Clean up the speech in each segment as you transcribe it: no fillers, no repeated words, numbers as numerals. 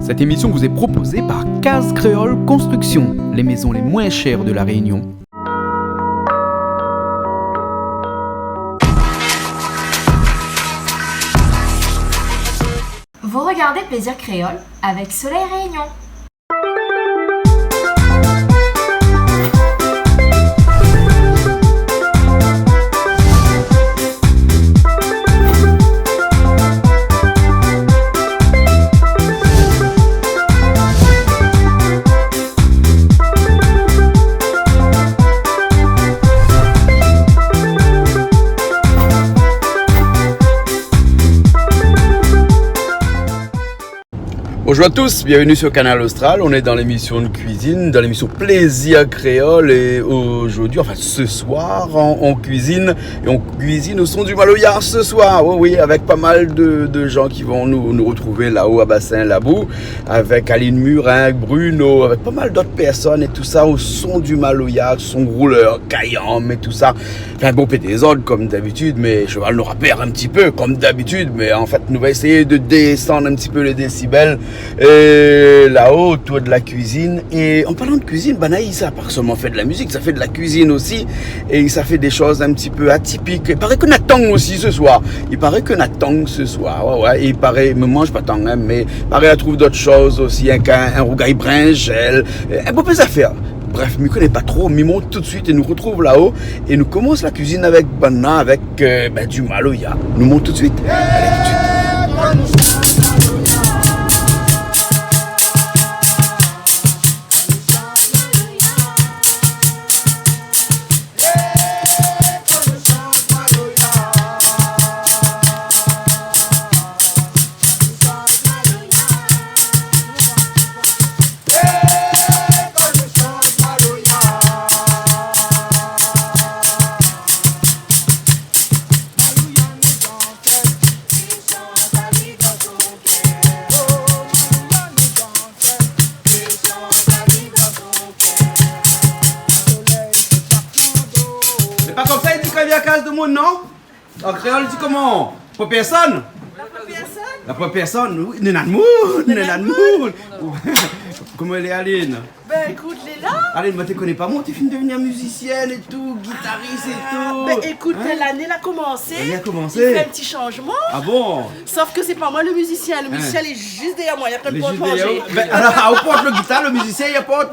Cette émission vous est proposée par Case Créole Construction, les maisons les moins chères de la Réunion. Vous regardez Plaisir Créole avec Soleil Réunion. Bonjour à tous, bienvenue sur Canal Austral. On est dans l'émission de cuisine, dans l'émission Plaisir Créole. Et aujourd'hui, enfin ce soir, on cuisine. Et on cuisine au son du Maloya ce soir. Oui, avec pas mal de gens qui vont nous retrouver là-haut à Bassin-Labou. Avec Aline Murin, Bruno, avec pas mal d'autres personnes et tout ça au son du Maloya, son rouleur, Kayam et tout ça. Enfin bon, péter des ordres comme d'habitude, mais Cheval nous rappelle un petit peu comme d'habitude. Mais en fait, nous va essayer de descendre un petit peu les décibels. Et là-haut, autour de la cuisine. Et en parlant de cuisine, Banaï, ça n'a pas seulement fait de la musique, ça fait de la cuisine aussi. Et ça fait des choses un petit peu atypiques. Il paraît que Nathan aussi ce soir. Il paraît que Nathan ce soir. Ouais. Et il paraît, me mange pas tant, hein, mais il paraît qu'il trouve d'autres choses aussi. Un rougail bringel. Un beau peu d'affaires. Bref, je ne connais pas trop, mais monte tout de suite et nous retrouve là-haut. Et nous commence la cuisine avec Bana, avec du Maloya. Nous monte tout de suite. Allez, tout de suite. Non? En créole, dit comment? Pour personne? La première personne? Oui, Nenadmoul. Comment elle est, Aline? Ben écoute, Léla. Aline, moi, tu connais pas moi, tu finis de devenir musicienne et tout, guitariste et tout. Ben écoute, l'année a commencé. L'année a commencé. Il fait un petit changement. Ah bon? Sauf que c'est pas moi le musicien. Le musicien, il est juste derrière moi. Il y a plein de points manger. Alors, on porte le guitare, le musicien, il apporte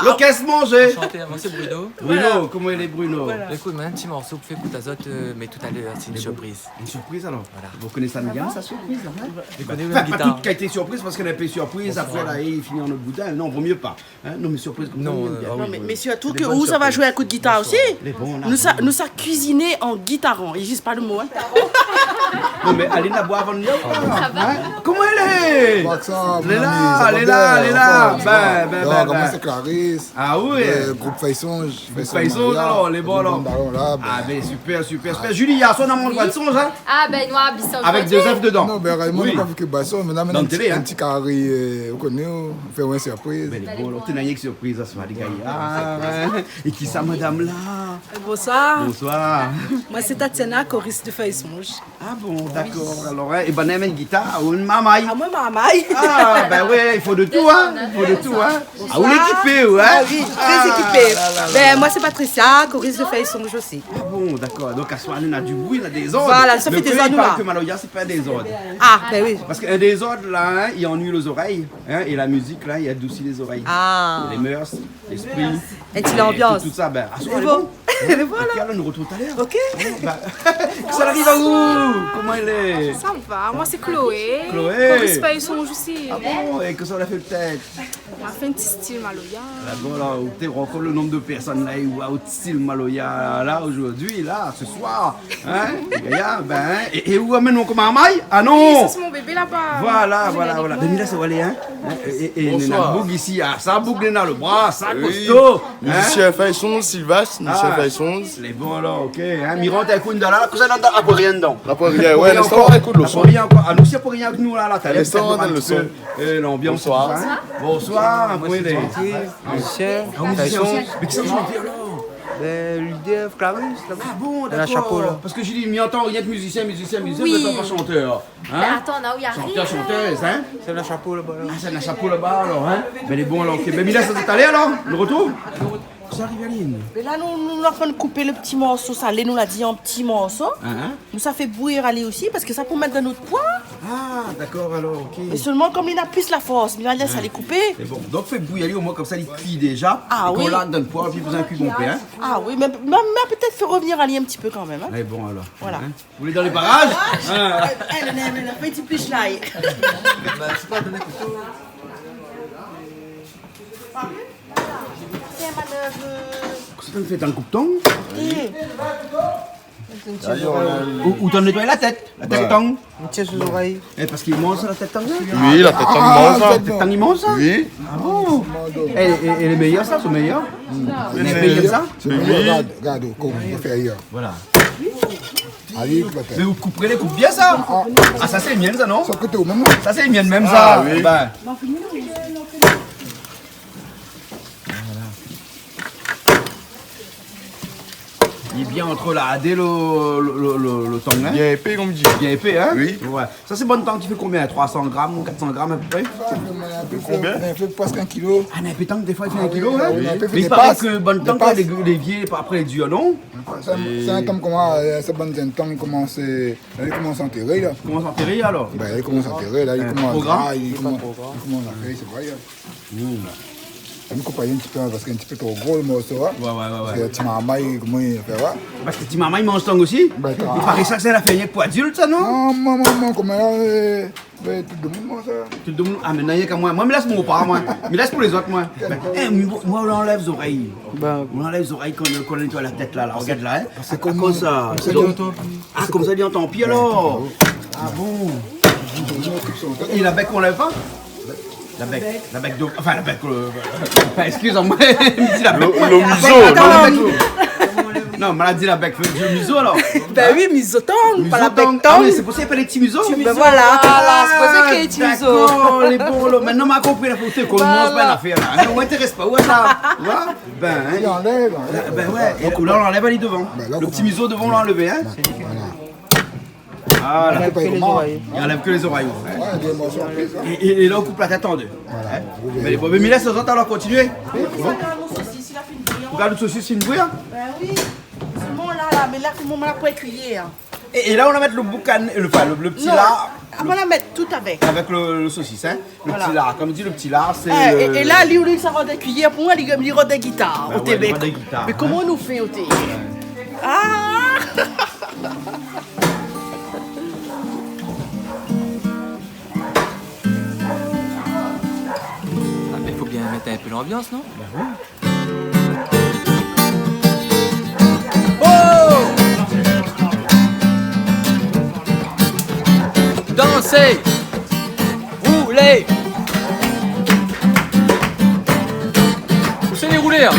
l'orchestre manger. Moi, c'est Bruno. Bruno, comment il est, Bruno? Voilà. Écoute, un petit morceau pour faire écoute à Zot, mais tout à l'heure, c'est une surprise. Une surprise alors? Voilà. Vous connaissez ça, Mégane, sa surprise là? Je connais Pas une guitare. toute qui a été surprise parce qu'elle a été surprise, après là, il finit en autre boudin. Non, vaut mieux pas. Hein? Non, mais surprise comme ça. Non, Non, mais surtout que où ça va jouer un coup de guitare aussi. Nous ça cuisiner en guitarant. Il n'existe pas le mot. Hein. Non, mais Aline a boit avant de venir. Comment elle est? Elle est là. Comment c'est Clarisse? Ah oui? Groupe Faïsonge. Faïsonge alors, les bons alors. Ah ben super. Julie, il y a son amant de songe, hein? Ah ben noir, bissau. Avec deux œufs dedans. Non, ben Raymond n'a pas vu que Basson, mais Dans le télé, un petit carré, vous connaissez, on fait une surprise. Mais les bons, tu n'as rien que surprise à ce soir, les gars. Ah, ouais. Et qui ça, madame là? Bonsoir. Bonsoir. Moi c'est Tatiana, choriste de Faïsonge. Ah bon, d'accord. Alors, et ben, elle a une guitare ou une mamaille? Ah moi mamaille. Ah ben ouais, il faut de tout, hein. Ah, vous l'équipez, ouais. Ah oui, très équipée. Ben moi c'est Patricia, choriste de Faïsonge aussi. Ah bon, d'accord. Donc à ce soir, on a du bruit, on a des ordres. Voilà, ça fait des ordres, Il là. parle que Maloya, c'est pas des ordres. Ah ben oui. Parce qu'un des ordres, là, hein, il ennuie les oreilles. Hein, et la musique, là, il adoucit les oreilles. Ah. Les mœurs, l'esprit. Et tu l'ambiance. Tout ça, ben, à ce soir, Et elle est bon. bon. Et voilà. Ok, alors, nous retrouve tout à l'heure. Ok. Ça arrive à où? Comment elle est? Ça va, moi c'est Chloé. Chloé. Choriste Faïsonge aussi. Ah bon, et que ça l'a fait peut-être? On a fait un petit style Maloya. Là, bon, là, tu rencontres le nombre de personnes là, ou au style Maloya, là, aujourd'hui, là, ce soir. Hein? Les gars, ben, et où amène-on comme un maille? Ah Oui, non! ça c'est mon bébé là-bas. Voilà. Ben, là, ça va aller, hein? Et Nena Boug ici, ah, ça Boug Nena le bras, ça costaud. Musicien Faïsonge, Sylvestre, musicien Faïsonge. Les bons alors, ok. Hein? Mirante, écoute, là, que ça n'a pas rien dedans. Après, ouais, l'instant, on écoute le son. Rien encore. Ah, nous, s'il n'y a pas rien que nous, là, t'as L'instant, on a le son. L'ambiance. Bonsoir. Bonsoir, Moi, c'est gentil, musicien, musicien Faïsonge. aussi. Mais qui ça chante alors? L'idée, Clarisse, là-bas. Ah bon, Elle a un chapeau, là. d'accord. Parce que j'ai dit, m'y entend rien que musicien, Oui. mais pas chanteur. Mais Hein? attends, là où il y a Chanteur, rien. chanteuse, hein? C'est un chapeau là-bas. Là. Ah, c'est un chapeau là-bas alors, hein? Mais elle est bon alors, ok. Mais Mila, ça s'est allé alors? Le retour? Ça arrive, Aline. Mais là, nous sommes en train de couper le petit morceau salé, nous l'a dit en petits morceaux. Hein? Nous, ça fait bouillir aller aussi, parce que ça peut mettre dans notre poids. Ah, d'accord alors, ok. Mais seulement comme il a plus la force, il va laisser aller couper. C'est bon. Donc, fais bouillir au moins comme ça, il cuit déjà. Ah et oui. qu'on la donne poids, puis vous un cuit complet, hein? Ah oui, mais peut-être faire revenir Ali un petit peu quand même. Hein. Allez, bon alors. Voilà. Hein? Vous voulez dans les barrages? Hein? Elle petit plus là. C'est pas donné couteau. Qu'est-ce que tu fais dans le coupe-tong? Ou t'en nettoies la tête? La tête tong? Tiens sous les oreilles. Eh, parce qu'il mange la tête tong, ça? Oui, la tête en La tête tong, il mange ça? Oui. Ah bon? Et les meilleurs, ça, c'est meilleur? Les meilleurs, ça? C'est meilleur, regarde, comme on fait hier. Voilà. Allez, peut-être. Mais vous couperez les coupes bien, ça? Ah, ça, c'est les miennes, ça, non? Son côté au même. Ça, c'est les miennes, même, ça. oui. Ben. Il est bien entre la AD et le tong, hein? Bien épais, comme on dit. Bien épais, hein? Oui. Ouais. Ça, c'est bon temps, tu fais combien? 300 grammes ou 400 grammes à peu près? Combien? On fait presque 1 kilo. Ah, mais pétanque, des fois, il fait 1 kilo, hein? oui. Mais il paraît que bon temps, quand les vieux, après, les durs, non? C'est un temps comment, c'est bon temps, il commence à enterrer là. Comment s'enterrer, alors? Ben, il commence à enterrer là, il commence programme. à il commence à faire, c'est vrai. Je me coupe un petit peu parce qu'il est un petit peu trop gros le morceau. Hein. Ouais. Parce que tu m'as maille, comment il fait là. Parce que ti maman, il mange tong aussi? Ben, Il paraît ça, c'est la fait pour adulte, ça, non? Non, maman, comment là, tout le monde ça. Tu le donnes. Ah, mais non, il y a qu'à moi. Moi, me laisse mon pas, moi. Me laisse pour les autres, moi. Moi, on enlève les oreilles. On enlève les oreilles quand on nettoie la tête, là. Regarde là, hein. C'est comme ça. Ah, comme ça, il entend pis alors. Ah bon. Et la bec, on lève pas? La bec de... Enfin, la bec... Enfin, excuse-moi, il dit la bec. Le museau. Non, mais elle a dit la bec du museau, alors. Ben oui, misotong, pas la Museau-tong. bec Ah tong. oui, c'est possible, pas les petits museaux. Ben voilà. C'est pour ça qu'il y a des petits museaux. D'accord, les bons, là. Maintenant, on m'a compris la photo, qu'on ne mange pas l'affaire, là. Mais on m'intéresse pas, où est ça? Tu vois? Ben, Il hein. enlève. Ben ouais, et là, on l'enlève, elle est devant. Le petit museau devant, on l'a enlevé, hein. Voilà. Il enlève les oreilles. Il enlève que les oreilles. Ouais, il y a des morceaux en plus. Hein. Et là, on coupe la tête en deux. Hein. Mais bon, mais laisse les autres alors continuer. Regarde le saucisse, c'est une bouille. Ben oui. Seulement là, mais là, comment on l'a pas cuillère. Et là, on va mettre le boucan, le petit Non, lard. on va la mettre tout avec. Avec le saucisse, hein. Le Voilà. petit lard. Comme dit le petit lard, c'est. Et là, lui, ça rend des cuillères. Pour moi, il rend des guitares Ben au ouais, Québec. il rend des guitares, Mais hein. comment on nous fait au thé? Ah! Il faut bien mettre un peu l'ambiance, non? Dansez! Roulez! Poussez les rouleurs!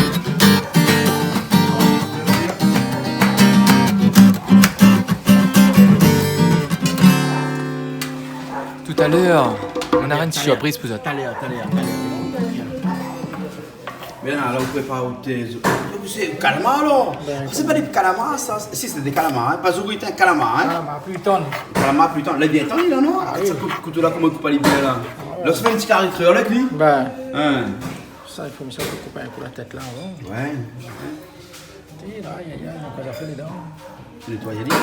Tout à l'heure, on a une surprise pour vous. Allez. Mais là, vous pouvez pas ôter. C'est calamar, alors. C'est pas des calamars, ça. Si, c'est des calamars, hein. Pas zougouité, un calamar, hein. Calamar plus tendre. Là, bien tendu, là, non? Ça coupe là, comment il coupe à l'hiver, là? Là, c'est pas un petit carré créole avec lui? Ben, Hein. ça, il faut me couper un coup la tête là avant. Ouais. Et là, il y a encore fait les dents. Nettoyer les.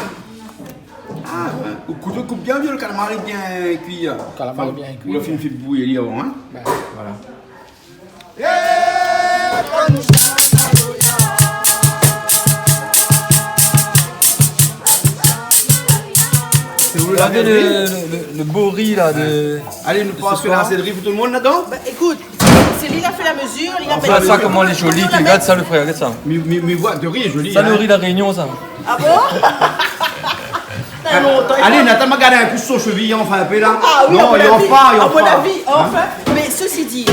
Ah, ouais. Le couteau coupe bien mieux, le calamar est bien cuit. Le calamar est bien cuit. Ou le film fait bouillir avant, hein? Ben, Voilà. Regardez le beau riz là de. Allez, nous passons faire la rasserie pour tout le monde là-dedans? Ben, écoute, c'est lui qui a fait la mesure. Il a fait Regarde ça, comment elle est jolie. Tu regardes ça, le frère, regarde ça. Mais voix de riz est jolie. Ça, hein. le riz de la Réunion, ça. Ah bon? T'as longtemps. Allez, Nathan m'a gardé un coup sur son cheville, enfin un peu là. Ah oui, non, à il en mon avis, pas, il en à mon pas. avis, enfin. Mais ceci dit,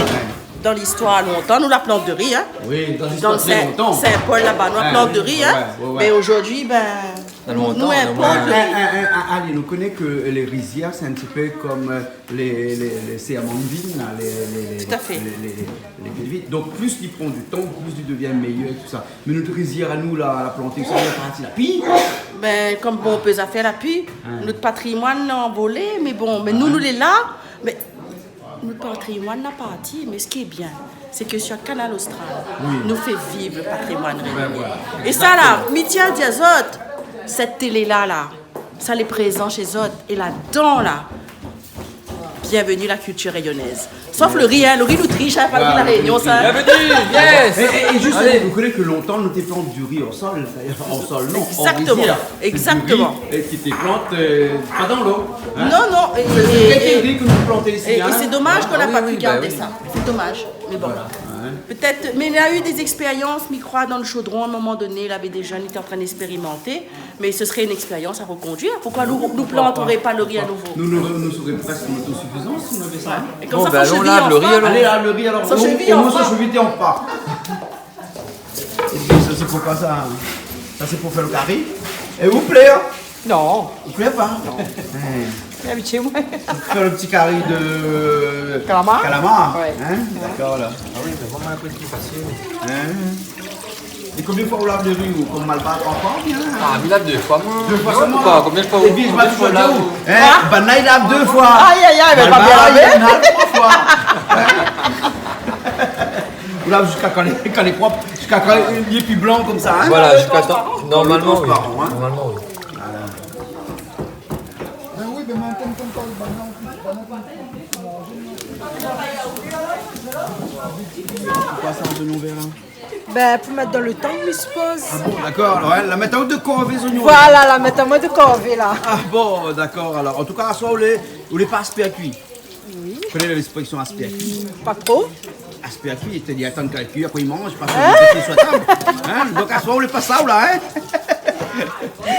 dans l'histoire longtemps, nous la plante de riz, hein. Oui, dans Dans l'histoire le très longtemps. Saint-Paul là-bas, nous la Ouais, plante de riz, hein. ouais. Mais aujourd'hui, ben, Dans le montant, Nous on a moins- Allez, nous connaissons que les rizières, c'est un petit peu comme les séamandines, Tout à fait. les vides. Donc plus ils prennent du temps, plus ils deviennent meilleurs et tout ça. Mais notre rizière à nous, la plantée, ça vient partir la pille. Ben, comme bon, on peut faire l'appui, notre patrimoine a envolé, mais bon, mais nous les là, mais notre patrimoine n'a pas parti, mais ce qui est bien, c'est que sur Canal Austral, nous fait vivre le patrimoine réunionnais. Et ça là, Mithia Diazot, cette télé-là, ça les présente chez Zot, et là-dedans, là, bienvenue la culture rayonnaise. Sauf le riz nous triche, hein, pas le riz, la Réunion, ça. Bienvenue, yes. Et juste, Allez. vous connaissez que longtemps, nous plantes du riz au sol, d'ailleurs, en sol, non, Exactement, en rizière. exactement. Du riz, et qui te plante pas dans l'eau. Hein. Non, C'est riz que nous plantons ici. et hein. c'est dommage qu'on n'a pas pu bah garder oui. ça. C'est dommage, mais bon. Peut-être, mais il a eu des expériences, m'y croit, dans le chaudron, à un moment donné, il avait des jeunes, il était en train d'expérimenter, mais ce serait une expérience à reconduire. Pourquoi nous ne planterions pas le riz à nouveau? Nous serions presque en autosuffisance si on avait ça. Et comme Bon, ça, ben, faut allons cheviller lave en le riz, froid. alors. Allez, là, le riz, alors. Ça cheville et en moi, ça part. cheville et on part. Et puis, ça, c'est pour quoi ça? Hein? Ça, c'est pour faire le carré. Et vous plaît, hein? Non, Vous plaît pas? il habite chez moi. Faire le petit carré de Calamar? Calamar. Ouais. Hein? D'accord, là. Ah oui, c'est vraiment un peu plus facile. Hein? Et combien de fois vous lavez le riz ou comme Malbar encore bien? Ah, mais là, 2 fois moins. Deux fois Non, seulement. pas. Combien de fois Et puis, je vais toujours dire où? Hein? Bana, il lave 2 fois. Aïe, aïe, aïe, mais pas bien Malbar, lavé. il en a 3 fois. Vous lavez jusqu'à quand il est propre, jusqu'à quand il est plus blanc comme ça. Hein? Voilà, jusqu'à temps. Normalement, oui. Transparent, hein. Normalement, oui. Ben oui, mais maintenant, comme ça, le banane, Pourquoi ça en oignon vert là? Ben, pour mettre dans le temps, je suppose. Bon, d'accord, alors, hein, la méthode de corvée oignons. Voilà, la mettre en mode corvée, là. Ah bon, d'accord, alors en tout cas, soit vous les pas aspect à cuit. Oui. Vous connaissez l'expression aspect à cuit? Pas trop. Aspect à cuit, il te dit attendre qu'elle cuit, après il mange, parce que c'est souhaitable. Hein? Donc à ce moment, vous les pas ça ou là, hein?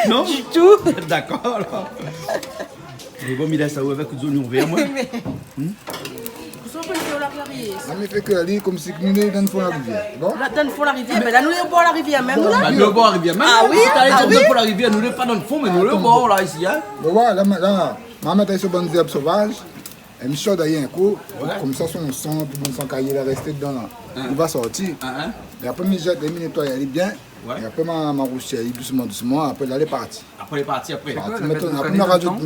Non? Du tout. D'accord, alors. Et bon, il laisse ça avec des oignons verts, moi. Vous savez que la rivière. ça me fait que aller comme si nous nous dans la rivière. Bon? Là, dans le fond, la rivière, mais là, nous, on boit la rivière même, nous, là. Bah, nous le boire, rivière. Même, Ah oui, si t'allais ah dire oui. pour la rivière, nous le pas dans le fond, mais nous le boire là, ici, hein. Mais ouais, là, ma mère est sur bonne herbe sauvage. Elle me chaude d'ailleurs un coup. Comme ça, son sang, puis son cahier est resté dedans là. Il va sortir. Hein? Et après, je jette, je nettoie, elle est bien. Ouais. Et après, ma rousse, elle est doucement. Après, là, elle est partie. Après, il est parti après. Maintenant, après,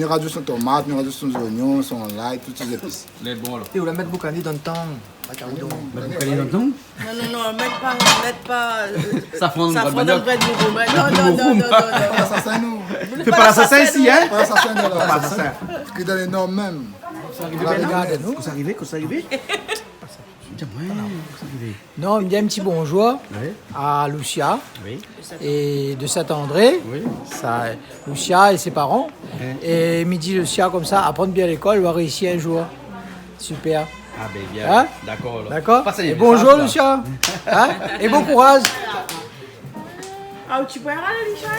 on rajoute son tomate, on rajoute son oignon, son l'ail, toutes ces épices. Les bons, là. Et on la mettre boucané dans le temps. Pas carré donc. Vous connaissez dans le temps? Non, mettre pas. Safran Ça de prend manioc. le bread de non. Assassin, nous. Fais pas l'assassin ici, hein? Pas assassin, là. Pas l'assassin. Parce que dans les normes même. Qu'est-ce qui arrive? Qu'est-ce qui arrive? Non, il me dit un petit bonjour à Lucia et de Saint-André, ça, Lucia et ses parents. Et il me dit Lucia comme ça, apprendre bien à l'école, va réussir un jour. Super. Ah, ben bien. Hein? D'accord, là. D'accord? Passez les Et bonjour messages, là. Lucia. Hein? Et bon courage. Ah, tu peux aller, Richard?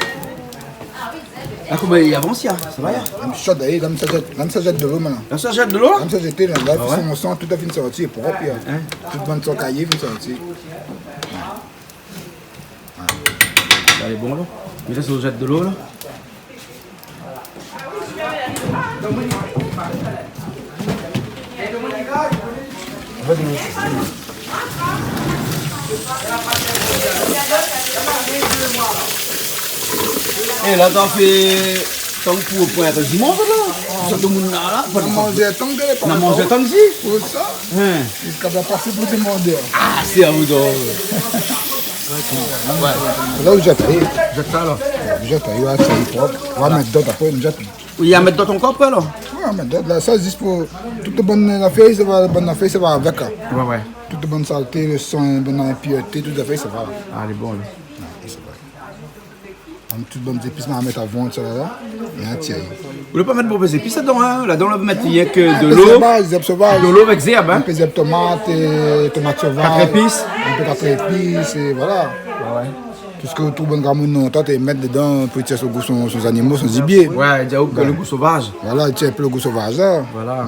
Ah, comment il avance, ça va, là? Elle me chaude d'ailleurs, là, ça jette de l'eau maintenant. Là, ça jette de l'eau, là? Comme ça, j'étais là, mon sang tout à fait sorti, propre. Tout le monde son cahier, il sorti. Ça est bon, là. Mais là, ça jette de l'eau, là. Et là, t'as fait tant pour pointer du monde, là. Tout le monde là. On a mangé tant que les On a mangé tant que si. Pour ça, jusqu'à passer pour demander. Ah, c'est à vous donc. Là où j'étais, Jette ça, là. j'étais, c'est propre. On va mettre d'autres après, on jette. Il y a à mettre dans ton corps, là. Ouais, mais d'autres, là, ça, c'est juste pour toute bonne affaire, ça va avec. Ouais. Toute bonne saleté, le sang, bonne impureté, tout à fait, ça va. Ah, elle est bonne, là. Toutes bonnes épices, on va mettre avant, ça là, et un tiers. Vous voulez pas mettre de mauvaises épices là-dedans, hein? Là-dedans, on va mettre rien que de l'eau. Des herbes sauvages. De l'eau avec zerbe, hein? Un peu de tomates, tomates sauvages. 4 épices. Un peu 4 épices, et voilà. Tout ce que tout bon gamin nous entend, et mettre dedans pour tirer son animaux, son gibier. Ouais, il y a le goût sauvage. Voilà, il tire un peu le goût sauvage. Là. Voilà.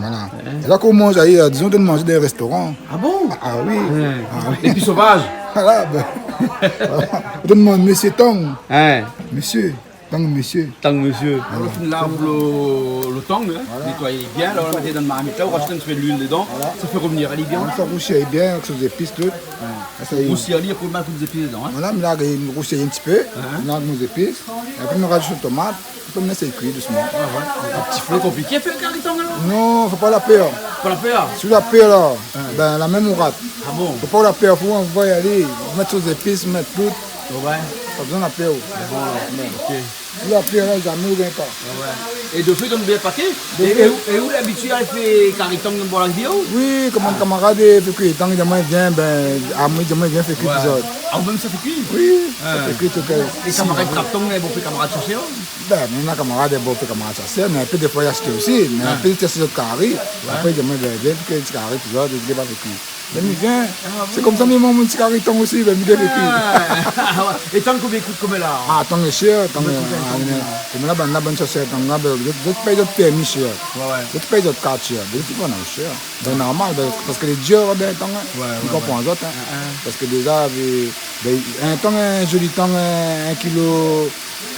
Et là, quand on mange, disons de manger dans un restaurant. Ah bon? Ah oui. Et puis sauvage. Voilà, ben. On demande, monsieur Tom, Hein? monsieur, Tant que monsieur. Tant que monsieur. On fait lave le tang, nettoyer bien, alors on le met dans le marmite là, on rajoute un petit peu de l'huile dedans, ça fait revenir, elle est bien. Ça roussille bien avec ses épices tout. Roussille, il faut mettre des épices dedans. Voilà, là, il roussille un petit peu, on a nos épices, et puis on rajoute une tomate, on peut laisser cuire doucement. Un petit peu compliqué, faire le carton alors. Non, faut pas la peur. Pas la faire. Si la peur là, ben la même on rate. Ah bon? Faut pas la peur, faut on va y aller, mettre ses épices, mettre tout. Ouais. Pas besoin de la peur. Ok. Si la peur là, jamais on gagne pas. Et de fait, on bien paquet. Et où l'habitude à faire carton dans la vidéo? Oui, comme un camarade fait cuire, tant que demain vient, ben, à moi demain vient faire cuire tout ça. Ah, même ça fait cuire? Oui, ça fait cuire tout ça. Les camarades carton, ils vont faire camarades chercher? Ben, on a camarades, bon, fait camarades chasser, mais un peu des fois, il y a acheté aussi, mais un peu de tester d'autres carrés. Après, demain, ben, viens, puis qu'il y a des carrés, tout ça, il va faire cuire. Ben, il vient, c'est comme ça, mais mon petit carré tombe aussi, ben, il vient faire cuire. Et tant combien coûte comme là? Ah, tant que cher, tant que. Mais là, ben, la bonne chasse, tant que, d'autres payent d'autres permis cher. D'autres payent d'autres cartes cher. D'autres qui vont cher. Ben, normal, parce que les dieux, ben, tant que, ils comprennent d'autres, parce que déjà, un temps, un joli temps, 1 kilo.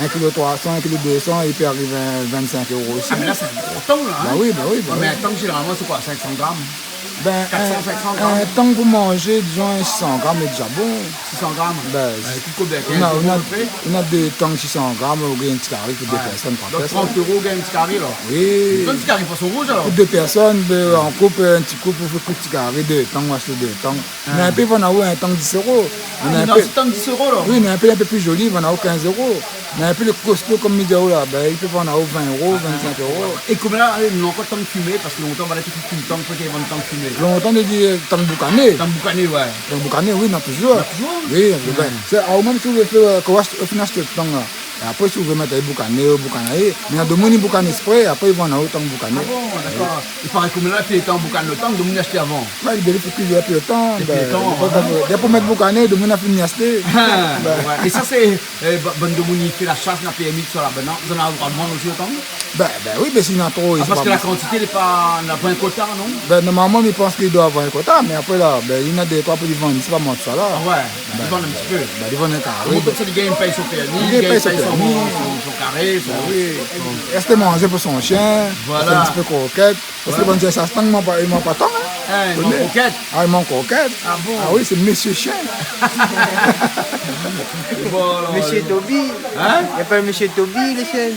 1 kg 300, 1 kg 200, il peut arriver à 25 € aussi. Ah, mais là, c'est un gros temps, là. Bah oui, bah oui. Mais un temps, généralement, c'est quoi? 500 grammes? Ben, 400-500 grammes. un temps pour manger, disons, 600 grammes est déjà bon. 600 grammes? Ben, combien? on a des temps 600 grammes, on gagne un petit carré pour 2 personnes. Donc 30 € gagne un petit carré, là? Oui. Un petit carré façon rouge, alors? Pour 2 personnes, on coupe un petit coupe pour faire un petit carré, 2 temps, on achète 2 temps. Mais un peu, on a un temps 10 €. On a un temps 10 €, là? Oui, mais un peu plus joli, on a 15 €. Mais un peu le costaud comme Mideo là, ben, il peut en avoir 20 €, 25 €. Et comme là, il nous encore le temps de fumer, parce que longtemps, on va aller tout le temps, peut-être qu'il y a le temps de fumer. Longtemps de dire temps de boucaner. Temps de boucaner, ouais. Temps de boucaner, oui, non, toujours. Oui, ben, c'est au même si vous voulez faire, quand vous finissez ce temps là. Et après, si vous voulez mettre boucaner, mais il y a des gens qui boucanent spray, après ils vont en avoir temps de boucaner. Ah bon, d'accord. Il paraît que là, il y a temps de boucaner le temps, de nous acheter avant. Oui, il faut qu'il y ait plus de temps. Dès pour mettre boucaner, de gens ont fini d'acheter. Et ça, c'est bon de monde qui fait la chasse, n'a pas mis sur la banane. Vous en avez le droit de vendre aussi autant? Ben oui, mais s'il y en a trop, parce que la quantité n'a pas un quota, non? Ben normalement, ils pensent qu'ils doivent avoir un quota, mais après là, ben, il y en a des trois pour les vendre, c'est pas moi ça là. Ah ouais, ils vendent un petit peu. Ben, ils vendent un carré. Comme ça, les gars, ils payent son permis, ils payent son carré, oui. Rester manger pour son chien, voilà. Un petit peu croquette. Parce que bon Dieu, ça se tend, il m'a pas tant. Il manque croquette. Ah, il manque croquette. Ah bon? Ah oui, c'est monsieur chien. Monsieur Toby. Hein? Il appelle Monsieur Toby, les chiennes.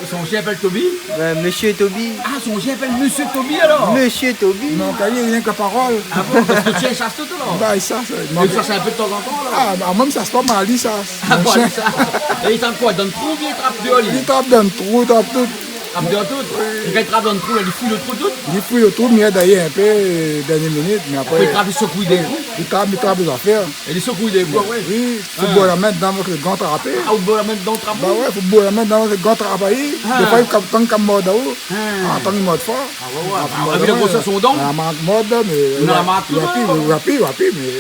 Son chien appelle Toby? Ben, Monsieur Toby. Ah, son chien appelle Monsieur Toby alors? Monsieur Toby. Non, il n'y a rien que parole. Ah bon? Parce que le chien chasse tout alors? Bah, ça, il chasse un peu de temps en temps alors? Ah, bah, même ça se passe mal, ça. Ah bon, ça. Et il tape quoi? Dans le trou ou bien il trappe dehors? Il tape dans le trou, il tape tout. Trappe dehors tout? Et quand il trappe dans le trou, il fouille le trou tout? Il fouille le trou, mais il a d'ailleurs un peu, dernière minute, mais après. Il trappe, il secouille des roues? Il trappe les affaires. Et il secouille des roues, ouais? Oui, il faut boire la mettre dans votre gant trapé. Ah, vous boire la mettre dans le trapeau? Bah ouais, il faut boire la mettre dans votre gant trapé. Des fois, il capte comme mode haut. Ah, tant qu'il mode fort. Ah ouais, ouais. On a vu la grosseur son dent? La mode, mais. La marque, rapide, mais.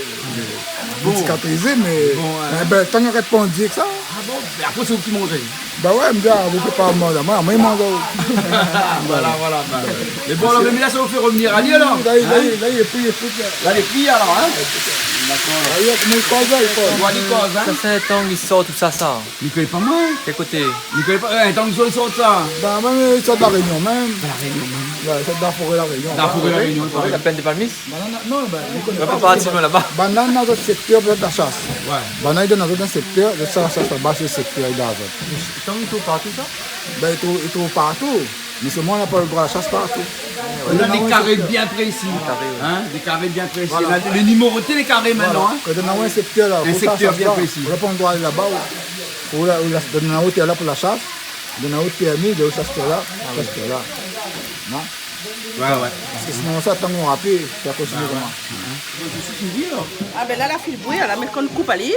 Bon. Cicatrisé, mais. Ben, tant qu'il arrête pas, on dit que ça. Ah bon? Mais après, c'est vous qui mangez? Bah ouais, mais vous pouvez pas mode. Moi, il mange. Voilà. Mais bon, alors, mais là, ça vous fait revenir à lui alors? Là, il est pris, Là, il est pris alors, hein? D'accord. Ça fait un temps qu'il sort tout ça. Il connaît pas moi? Quel côté? Il connaît pas. Tant que il sort ça. Bah, même, il sort de la Réunion même. De la Réunion même? Ouais, il sort de la forêt de la Réunion. De la Réunion, La plaine de Palmis? Non, ben, il va pas partir là-bas. Banane dans notre secteur de la chasse. Ouais. Banane dans notre secteur, de ça là-bas, c'est le secteur d'Azot. Tant qu'il trouve partout ça? Ben, il trouve partout. Mais seulement, on n'a pas le droit à la chasse partout. On a des carrés bien précis. Des carrés bien précis. Voilà. Les numérotés des carrés maintenant. Hein? Quand on a un secteur là, un secteur bien précis. On n'a pas le droit d'aller là-bas. On a un autre là pour la chasse. On a un autre permis de chasser là. Non? Ouais. Parce que sinon, ça, tant qu'on rappelle, c'est à continuer comment. Ah ben là, la file bouille, là, mais quand on coupe à lui.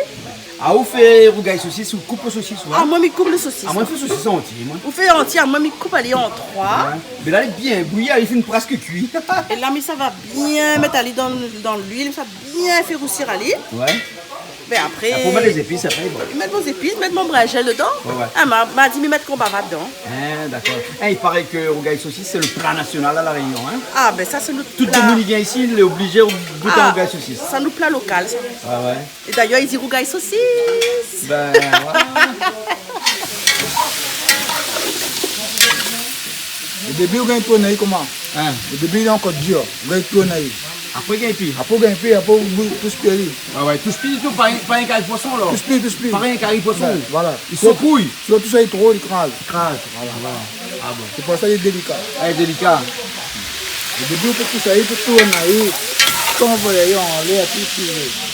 Ah, vous faites rougaille saucisse ou coupe saucisse? Ah, moi, je coupe le saucisse. Ah, moi, je fais saucisse entier, moi. Vous faites entier, moi, je coupe à lui en 3. Mais là, il est bien bouilli, il fait une presque cuit. Et là, mais ça va bien mettre à lui dans l'huile, ça va bien faire roussir à lui. Ouais. Ben après. Pour mettre les épices après, bon. Mettre vos épices, mettre mon bringel dedans. Ouais. Ah, m'a dit, mettre qu'on bava dedans. Ah, d'accord. Il paraît que rougaille saucisse, c'est le plat national à La Réunion. Hein? Ah, ben ça, c'est notre tout plat. le monde qui vient ici, il est obligé de goûter un rougaille saucisse. C'est notre plat local, ça. Ah ouais. Et d'ailleurs, ils disent rougaille saucisse. Ben, voilà. Le début, on gagne tourner comment? Hein? Le début, il est encore dur. On gagne tourner. Après, il y a puis. Après, on gagne puis, après, on touche péri. Ah ouais, tout speed, tout, pas un carré poisson là. Touche puis. Pas un carré poisson. Voilà. Il se couille. Si on touche ça, il trop, il crase. Crase. Voilà. Ah bon. C'est pour ça qu'il est délicat. Ah, délicat. Le début, on peut toucher, il peut tourner. Quand on veut les en l'air, tout.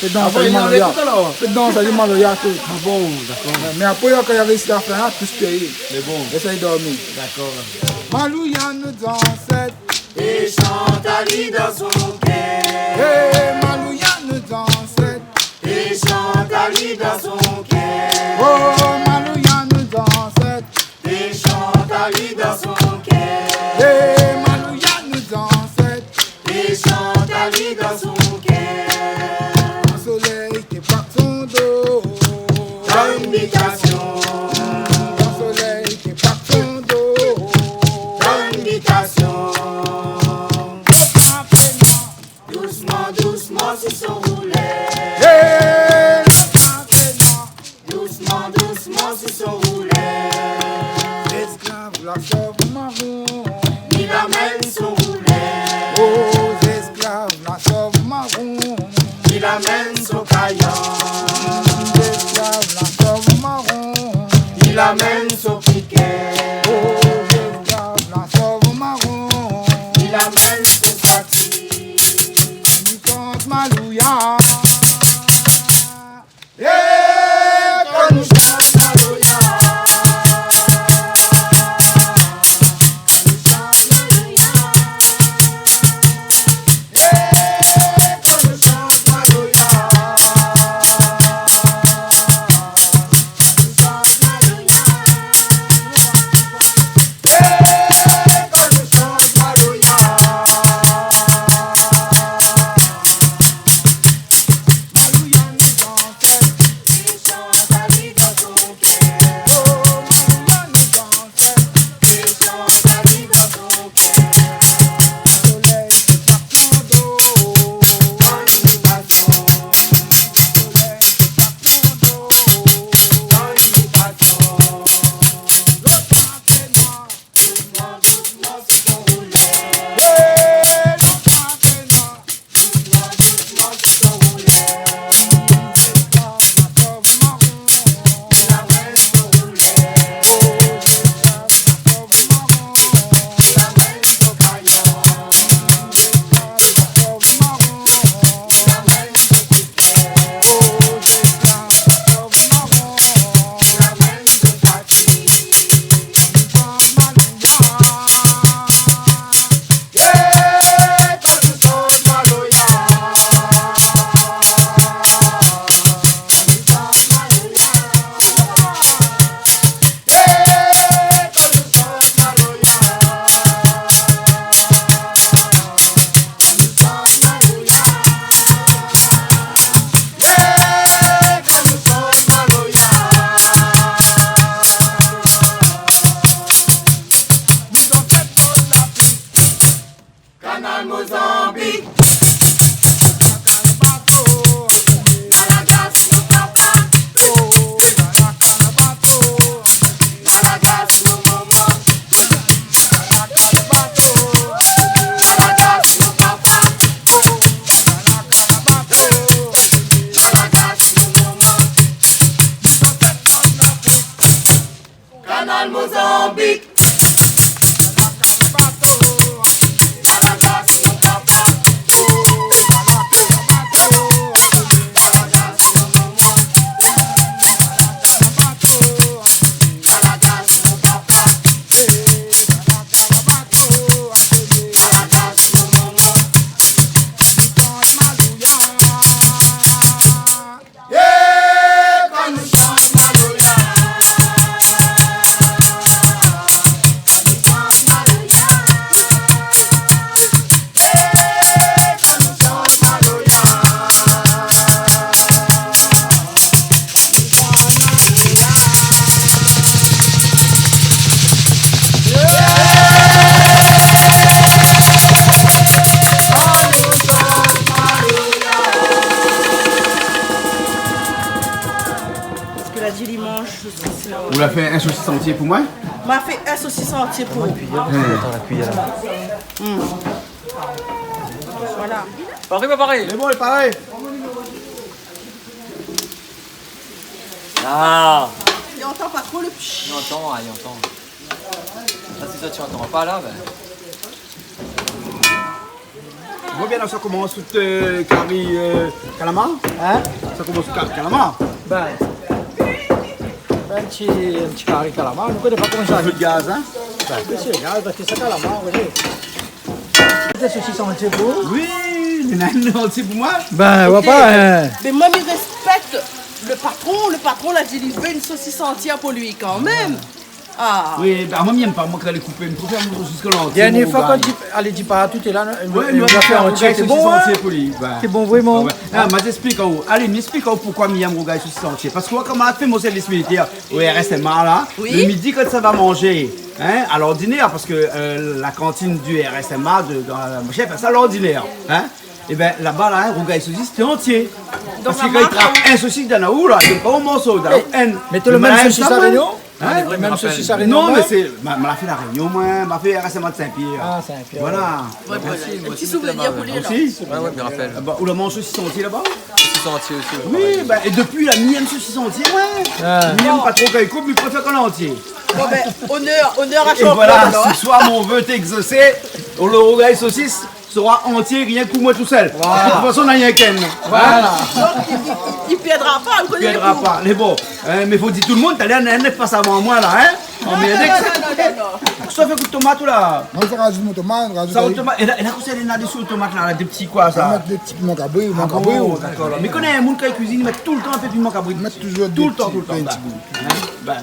C'est dans ça, il m'a tout à l'heure. C'est dans ça, il m'a tout. Ah bon, d'accord. Mais après, quand il a réussi à faire, touche péri. C'est bon. Essaye de dormir. D'accord. Malouya nous dansait. Et chante Ali dans son cœur. Hey, Malouya nous dansait. Et chante Ali dans son cœur. Oh, Malouya nous dansait. Et chante Ali dans son cœur. Hey, Malouya nous dansait. Et chante Ali dans son cœur. Le soleil qui part son dos. Dans une habitation. Le soleil qui part son dos. Dans une habitation. Doucement, doucement sur son roulet. Hey, Doucement, doucement sur son roulet. l'esclave, la sauve marron. Il amène son roulet. Aux esclaves, la sauve marron. Il amène son caillon. L'esclave, la sauve marron. Il amène son piquet. Aux esclaves, la sauve marron. Il amène son fatigue. Il chante Malouya. Hey, Quand nous chante Maloya. Quand nous chante Maloya. Quand nous chante Maloya. Malouya nous dansait. Et chante Ali dans son cœur. Oh, Malouya nous dansait. Et chante Ali dans son cœur. Le soleil qui part son dos. Dans l'imitation. Le soleil qui part son dos. Dans l'imitation. L'autre fait noir. Doucement, doucement sur son roulet. Hey, l'autre fait noir. Doucement, doucement sur son roulet. L'esclave, la sauve marron. Il amène son roulet. Aux esclaves, la sauve marron. Il amène son caillon. La sauve marron. Il amène son piquet. Aux esclaves, la sauve marron. Il amène son fatigue. Chante Malouya. Yeah, quand nous chante Maloya. Quand nous chante Maloya. Yeah, quand nous chante Maloya. Quand nous chante Maloya. Yeah, quand nous chante Maloya. Nous dans cette côte l'Afrique. Canal Mozambique. Bateau. Malagas, mon papa. Oh, la bateau. Malagas, mon maman. Bateau. Malagas, mon papa. Bateau. Malagas, mon maman. Nous dans cette côte l'Afrique. Canal Mozambique. Bateau. Malagas, mon papa. Malagas, mon maman. Malagas, mon papa. Malagas, mon maman. Yeah, quand nous chante Maloya. Quand nous chante Maloya. Yeah, quand nous chante Maloya. Parce que là, dimanche, je suis là. Vous l'avez fait un saucisson entier pour moi? m'a fait un saucisson entier pour vous. Attends, la cuillère là. Voilà. Pareil, pas pareil. C'est bon, c'est pareil. Ah. Il entend pas trop le pchit. Il entend, il entend. Ça, c'est ça, tu entends pas là, ben. Je vois bien, là, ça commence tout carré calamar. Hein? Ça commence tout carré calamar. Ben, un petit carré calamar, on ne connaît pas comment ça Un peu de gaz, hein. Ben, c'est regarde, parce que c'est calamar, vous voyez. Des saucissons entiers pour vous? Oui, les nains entiers pour moi. Ben, on va pas, hein. Mais moi, je respecte le patron. Le patron l'a dit, il veut une saucisse entière pour lui quand même. Ah. Oui, ben moi, j'aime pas, moi, quand elle est coupée, il me préfère mon saucisse que l'entier. Dernière fois, quand elle dit pas, tout est là, Ouais, il nous va faire entier, c'est bon, hein? pour lui. Ben. C'est bon, vraiment. Ouais. Ah, mais t'explique en haut. Allez, m'explique en haut pourquoi j'aime regarder saucisse entier. Parce que moi, quand on fait mon service militaire au RSMA, là, Oui. le midi, quand ça va manger, hein, à l'ordinaire, parce que la cantine du RSMA, dans la chef, c'est à l'ordinaire, hein. Et bien là-bas, là, un rougail saucisse, c'était entier. Parce que la quand il marque, trappe un saucisse dans la houe, là, il n'y a pas un morceau. Dans un. Mettez le même saucisse à Réunion? Hein? Le même saucisse à Réunion? Non, mais c'est. M'a fait la Réunion, moi. M'a fait RSMA de Saint-Pierre. Ah, Saint-Pierre. Voilà. Ouais, un petit souvenir pour lui, là. Aussi. Ouais, ouais, me rappelle. Ah bah, ou le mange saucisse entier là-bas? Saucisson entier aussi. Oui, bah, et depuis la mienne saucisse entier, ouais. Ah. Mienne pas trop qu'elle coupe, mais il préfère qu'on entier. Bon, ben, honneur à Et champion, voilà, alors. ce soir, mon vœu est exaucé. Le rougail saucisse sera entier, rien que moi tout seul. De toute façon, on n'a rien qu'un. Voilà. Donc, il perdra pas, on Il connaît les perdra coups. pas. Mais bon, mais faut dire tout le monde, t'as l'air d'un passe avant moi là, hein. On met un Non. Ça fait coup de tomate ou là? Moi, je rajoute mon tomate, rajoute Ça, tomate. Et là, ça, il y a des sous tomates là, des petits quoi on ça? met des petits piments cabri, Ah mon cabri. bon, d'accord. Mais connais un monde qui cuisine, ils mettent tout le temps un peu de piment cabri. Ils mettent toujours tout des le temps, petits- tout le temps. des Ben, petits hein, ben.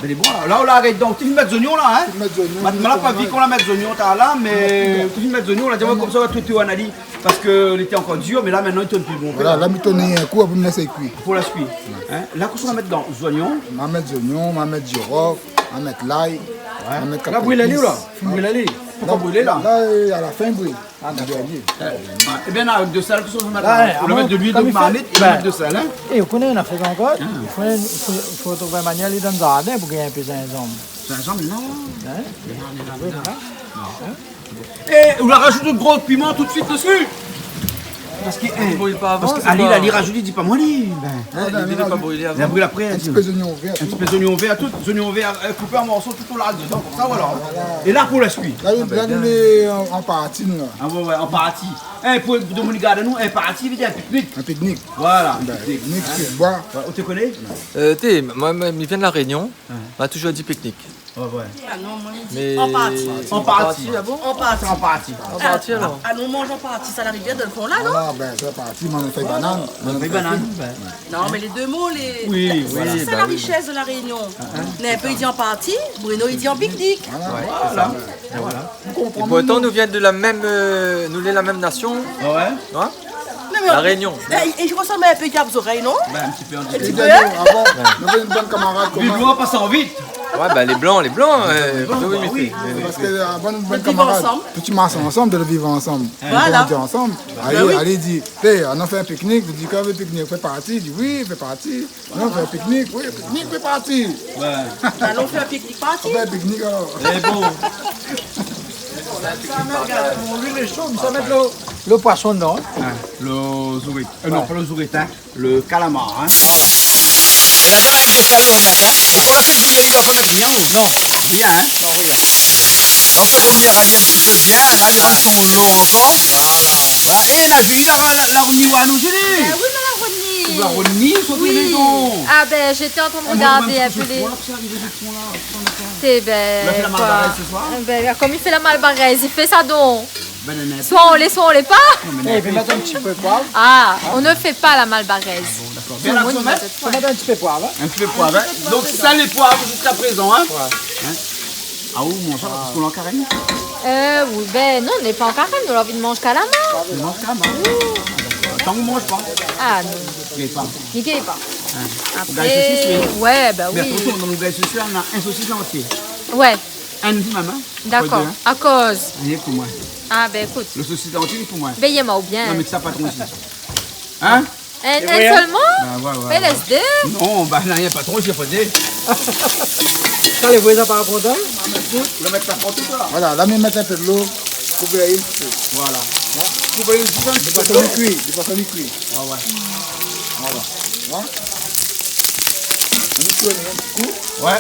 Mais les bons là, on l'arrête donc. Tu mets des oignons là, hein? Ils mettent des oignons, On n'a pas vu qu'on la mette des oignons là, mais tu mets des oignons, on a dit ouais, comme ça, tout on a dit. Parce qu'il était encore dur, mais là maintenant il tourne plus bon. Voilà, là, je tourne un coup, après, je me laisse cuire. Pour la suite. Hein? Là, qu'est-ce qu'on va mettre dans les oignons? Je vais mettre des oignons, je vais mettre du girofle, je vais mettre l'ail, je vais mettre Là, brûler les ou là? Faut brûler les. Pourquoi brûler là? Là, à la fin, brûle. Ah, d'accord. Eh bien, avec de sel, qu'est-ce qu'on va mettre Là, là? On va à mettre de l'huile de comme il fait- marmite et on va mettre de sel, hein? Et vous connaissez, on a fait encore. Il faut trouver une manière d'aller dans le jardin pour gagner un peu d'ensemble. C'est un ensemble, non? Hein? Oui, voilà. Et on la rajoute de gros piment tout de suite dessus. Parce que, Tu brûles pas avant, parce c'est qu'Ali, pas- Ali rajoute, il dit pas moi, Ali. Il ne pas brûler Il a avant. brûlé après, Un hein, petit peu d'oignon vert. un petit peu d'oignon vert, tout, des oignons verts coupés en morceaux, tout au large dedans, comme ça, voilà. Et là, pour la suite. Là, nous les en partie, là. Ah ouais, ouais, en partie. Hein, pour Dominique Gardenou, un partie, il veut dire un pique-nique. Un pique-nique. Voilà, Ben, pique-nique. pique-nique, tu bois. Ouais, on te connaît? Moi, il vient de la Réunion. On a toujours dit pique-nique. Ouais, ouais. Ah non, moi, Mais... en partie. En partie. Ah bon? En partie. C'est en partie. En partie alors. Ah, nous mange en partie, ça la rivière de le fond là, non? Voilà, ben, c'est parti, on a fait banane. On fait banane. Non, mais les deux mots, les. Oui, c'est oui, ça bah la oui. richesse de la Réunion. N'importe il dit en partie, Bruno il dit en pique-nique. Et pourtant, nous vient de la même... nous est la même nation. Ouais. Hein? Non, mais La Réunion. Et je ressemble un peu à aux oreilles, non? Ben, un petit peu en Un dessous. petit Et peu, d'ailleurs, hein? avant, on avait une bonne camarade comme Vite, moi. passant vite. Ouais, bah les blancs, oui, oui. Parce qu'avant une bonne De vivre camarade, ensemble. petit marche ensemble, de le vivre ensemble. Voilà. On était ensemble. Allez, oui. allez, dit, hey, on a fait un pique-nique. Je dis, quand le pique-nique fait partie? Il dit, oui, fait partie. On a fait un pique-nique. Oui, pique-nique fait partie. Allons faire un pique-nique party. On fait un pique-nique alors. Mais bon. L'huile est chaude, ça met le poisson dedans. Le zourite. Non, pas le zourite, hein. Le calamar, hein. Et là-dedans, avec de sel, on met, hein. Et quand on fait brûler, il va pas mettre rien, ou? Non. Rien, hein. Non, rien. Donc, quand on est radié un petit peu bien, là, il reste son long encore. Voilà. Et la julie, la rougnie, ouais, nous, j'ai dit. Oui, mais la Rodney. La rougnie, sur les Oui. maisons. Ah ben, j'étais en train de regarder un peu les... C'est ben... On a fait la quoi. malbaraise ce soir. Ben, comme il fait la malbaraise, il fait ça donc. Bananette. Soit on l'est pas. Et puis mettre un petit peu de poivre. Ah, on ne fait pas la malbaraise. Tout Bien le la monde tomate. met On va mettre un petit peu de poivre. Un petit peu de poivre, hein. Donc, ça, les poivres jusqu'à présent, hein. Hein. Ah oui, mon chat, parce qu'on l'a en carême. Oui, ben non, on n'est pas en carême, on a envie de manger calamar. On mange carême, hein. Tant qu'on mange pas. Ah non, Il pas. nickel pas. Gaille saucisse, Après, ouais, bah Mais oui. attention, dans le gaille saucisse, on a un saucisse entier. Ouais, Un maman. d'accord, à cause. Il est pour moi. Ah ben écoute, Le saucisse entier, il est pour moi. veillez-moi ou bien. Non, mais ça, patron aussi. Hein? Un seulement Bah, ouais. LSD. Non, bah, non, il n'y a pas trop, j'ai pas dit. Ça, les voisins par contre. Le mettre la porte là. Voilà, là, je vais mettre un peu de l'eau. Couvrir un peu. Voilà. Couper une petite Du poisson cuit. Du poisson cuit. Ah ouais. Voilà. Voilà. Un petit coup. Ouais.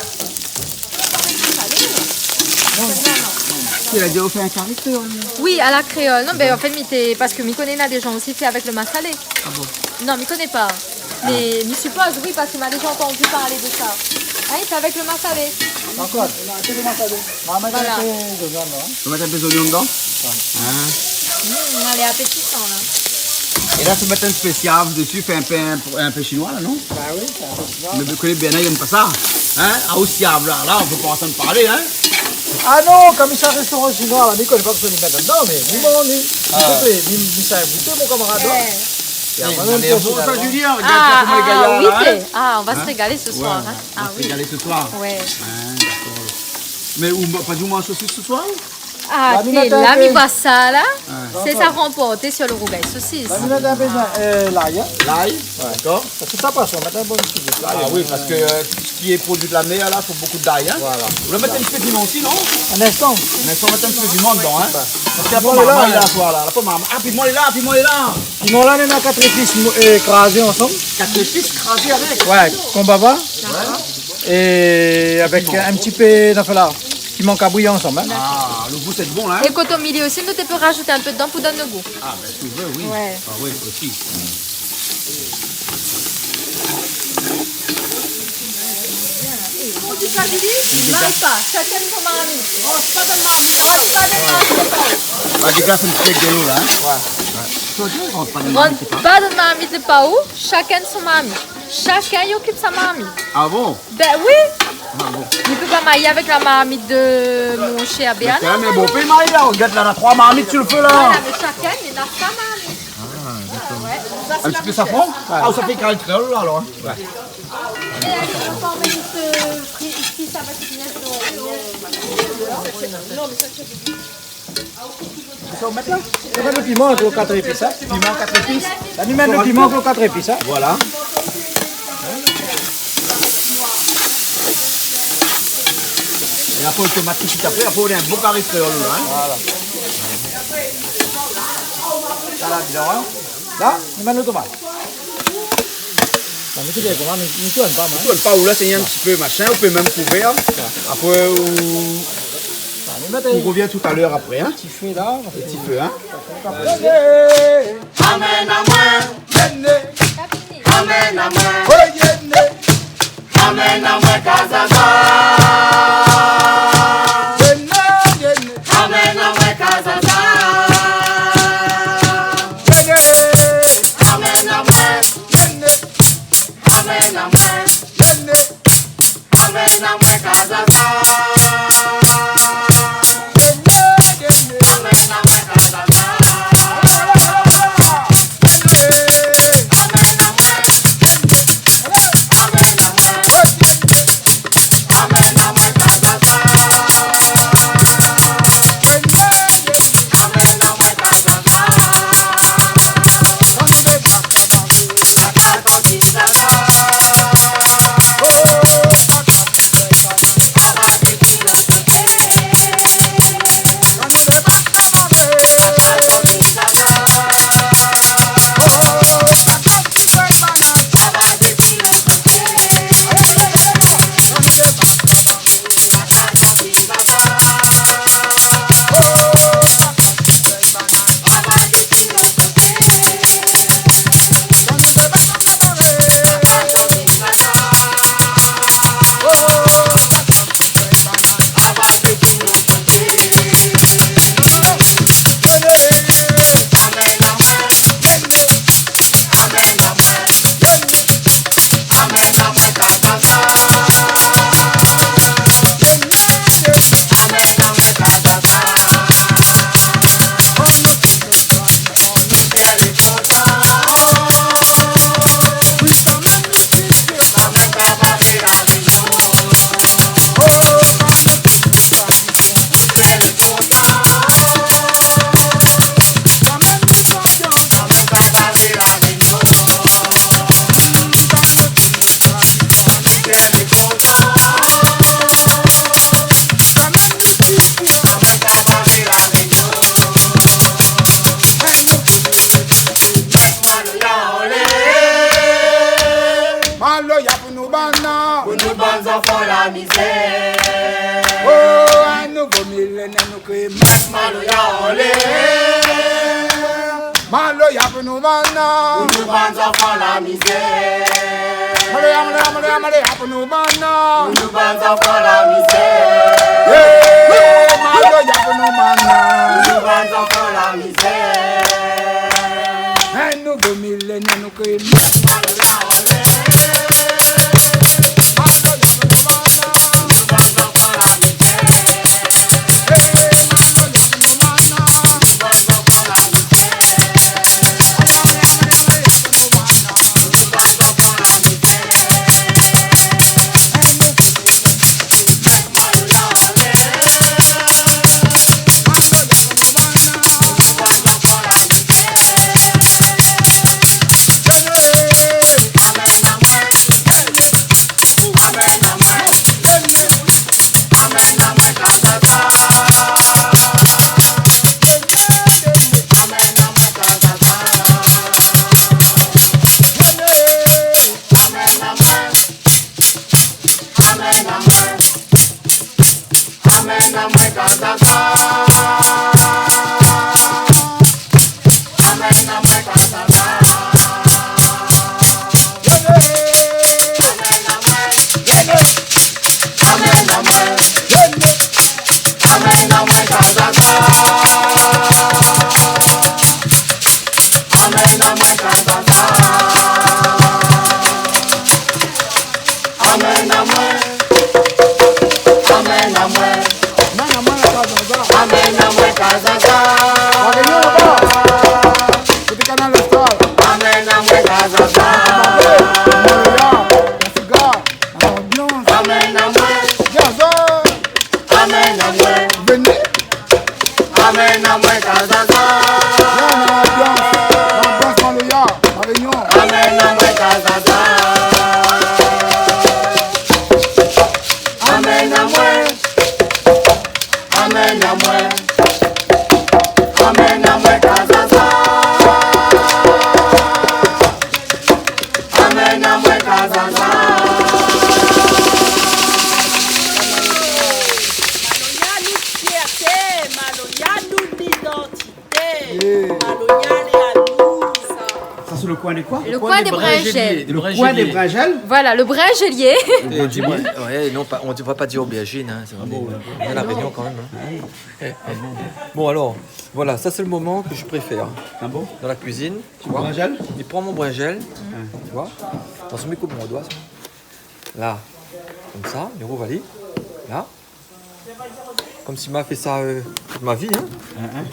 Il a déjà fait un carré créole. Oui, à la créole. Non, mais en fait, parce que je connais des gens aussi fait avec le massalé. Ah bon? Non, je ne connais pas. Mais je suppose, oui, parce qu'il m'a déjà entendu parler de ça. Ah, il fait avec le massalé. Encore. C'est le massalé. On va mettre un peu d'oignon dedans. Tu vas mettre un peu d'oignon dedans? Elle est appétissante, là. Et là, tu mets un spécial dessus, fait un peu chinois, là, non? Bah oui, c'est un peu chinois. Mais vous connaissez bien, il n'aime pas ça. Hein? Ah, aussi, là, on peut pas entendre parler, hein? Ah non, comme c'est un restaurant chinois, là, je ne connais pas que je les mettre dedans, mais vous m'en dites. S'il te plaît, vous savez goûter, mon camarade. C'est bon, ça, Julien. On va se régaler ce soir. Hein? On va se régaler ce soir. Ouais. D'accord. Mais pas du mange aussi ce soir? Ah, t'es là, mi voit ça, là. C'est ça remporté sur le rougail saucisse. Là, vous mettez un peu l'ail. L'ail, d'accord. Parce que ça passe, on met un bon petit peu. Ah oui, parce que tout ce qui est produit de la mer, là, il faut beaucoup d'ail. Hein. Voilà. Vous voulez mettre un petit peu de piment aussi, non? Un instant. Un instant, mettre un petit peu de piment dedans. Hein. Parce qu'il n'y a pas maman, il est là, ce soir, là. Ah, piment, il est là, piment, il est là. Piment, là, on a 4 épices écrasées ensemble. 4 épices écrasées avec? Ouais, combava. Et avec un petit peu d'affaire qui manque à bouillir ensemble. Hein. Ah, le goût c'est bon là. Et quand au milieu aussi, nous tu peux rajouter un peu dedans pour donner le goût. Ah, ben tu veux, oui. Ouais. Ah, oui, aussi. Tu sais, Billy, même pas, chacun son marmite. Range pas de marmite. Range pas de marmite. Ah, du gars, c'est une steak de l'eau là. Hein. Ouais. Rentre Pas de marmite le paou, chacun son marmite. Chacun y occupe sa marmite. Ah bon? Ben oui. Ah bon. Il peut pas mailler avec la marmite de mon cher Béana. Mais bon, peut mailler là, regarde là, on a 3 marmites sur le feu là. Voilà, mais chacun, il a sa marmite. Ouais. Un petit peu safran? Ah, ça fait carré créole là alors. Hein. Ouais. Et elle peut former si ça va se finir non, mais ça Ça, on met là. On met le piment avec les 4 épices. Hein. Piment 4 épices. Là, on met le piment avec les 4 épices. Hein. Voilà. Et après, le tomate tout de suite après, on a un bon carré créole là. Hein. Voilà. Là, on met le tomate. On met pas, on ne pas où là, c'est un petit peu machin, on peut même couvrir. Après, on revient tout à l'heure après. Hein. Petit feu là. Petit feu, hein. Amen à moi. Amen à moi. Amen à moi, Kazaza. Amen à moi, Kazaza. Amen à moi. Amen à moi. Amen à moi, Kazaza. Amen. misère. Oh, un nouveau millénaire nous crée Maloya olé. Maloya pour nous vendre. Nous vendons enfants la misère. Maloya pour nous vendre. Nous vendons enfants la misère. Maloya pour nous vendre. Nous vendons enfants la misère. Un nouveau millénaire nous crée Maloya olé. Le coin des quoi? Le coin des Bringelles. Le coin des Bringelles? Voilà, le Bringelier. Ouais, non, on ne va pas dire aubergine, hein, c'est vraiment la Réunion quand même. Hein. Bon alors, voilà, ça c'est le moment que je préfère. Ah bon? Dans la cuisine, tu vois. Bringelle? Il prend mon bringel, tu vois. Dans son coupe mon doigt, là, comme ça, il rouvre là. Comme s'il m'a fait ça toute ma vie, hein.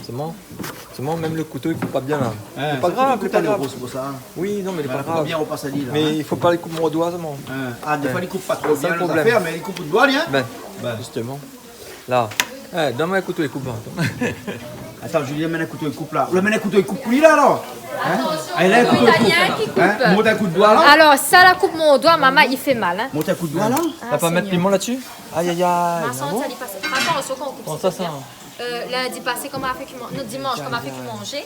Seulement, même le couteau il coupe pas bien là. C'est pas grave, c'est pas grave. Pour ça. Oui, non, mais il est pas grave. Bien au passadi, là. Mais il faut pas les couper mon doigt seulement. Ah, des fois, il coupe pas trop C'est bien un les problème. affaires, mais il coupe de doigt, hein. Justement. Là. Donne-moi un couteau et coupe. Attends, Julien mène un couteau et coupe là. Le mène un couteau et coupe lui là, alors. Il y a un qui coupe. Monte un coup de doigt là. Alors, ça la coupe mon doigt, maman, il fait mal. Hein. Monte un coup de doigt là. T'as pas mettre piment là-dessus? Aïe aïe aïe. Ma santé, elle y passe. Attention, quand on coupe. Comment ça Lundi passé, comme elle a fait que manger. Non, dimanche, comme elle a fait que manger.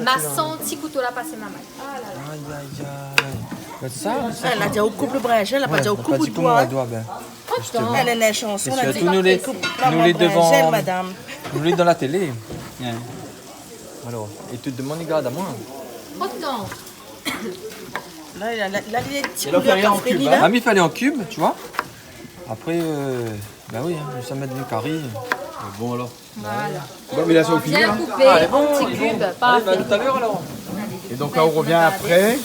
Ma senti couteau là passé ma main. Aïe aïe aïe. C'est ça? Elle a dit au couple Bringel, elle a pas dit au couple de doigt. Elle est une chanson, elle a dit nous les devant. madame. Nous les dans la télé. Alors, et tu te demandes une garde à moi. Autant. Là, il y a des petits Elle a fait rien en cube, là. Mamie, il fallait en cube, tu vois. Après, bah oui, ça met du curry. Bon alors. Voilà. Bon, mais là, c'est au fini. Bien Hein. coupé, petit cube, Allez, parfait. tout à l'heure alors. Et donc là, on revient après.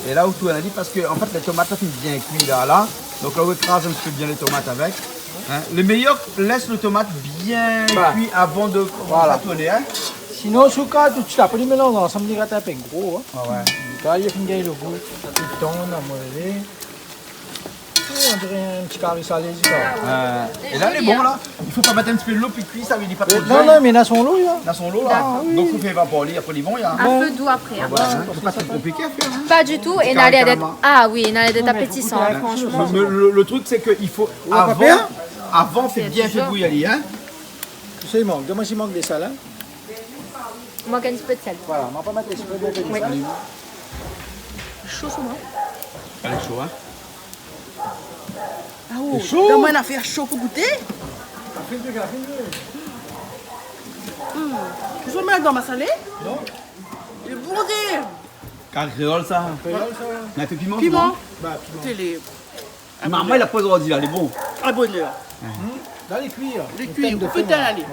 Et là où tout on a dit, parce que en fait, les tomates, ça finit bien cuit là. Donc là, on écrase un petit peu bien les tomates avec. Hein. Le meilleur, laisse le tomate bien cuit avant de tourner. Hein. Sinon, ce cas, tu t'as pris mélange ensemble, il y a un peu gros. Ah ouais. Quand il y a une gaille, le goût, tout le temps, on a mangé. On dirait un petit carré salé. Et là, elle est bon là. Il faut pas mettre un petit peu de l'eau puis cuire, ça veut dire pas trop de Non, non, mais dans son lot, là. Dans son lot là. Donc on fait évaporer, après il bon, il y a. Un peu doux après. Hein. C'est pas très compliqué à faire. Hein. Pas du tout, et il a l'air d'être. Ah oui, il a l'air d'être appétissant, hein, franchement. Le truc, c'est qu'il faut. Avant, c'est bien fait bouillir. Hein. Tu sais, il manque. Demain, il manque des salades. Il manque un petit peu de sel. Voilà, on va pas mettre les super bien Oui. salades. Chaud sur moi. Elle est chaud, hein. Ah oh, C'est chaud. donne-moi une affaire chaud pour goûter. Tu veux mettre dans ma salée? Non. Il est bondé. Car créole ça. Mais un peu piment. Piment. Bah, Télé. maman, il a pas le droit de dire, elle est bon. Un bonheur. Dans les cuirs. Les cuirs, putain, allez.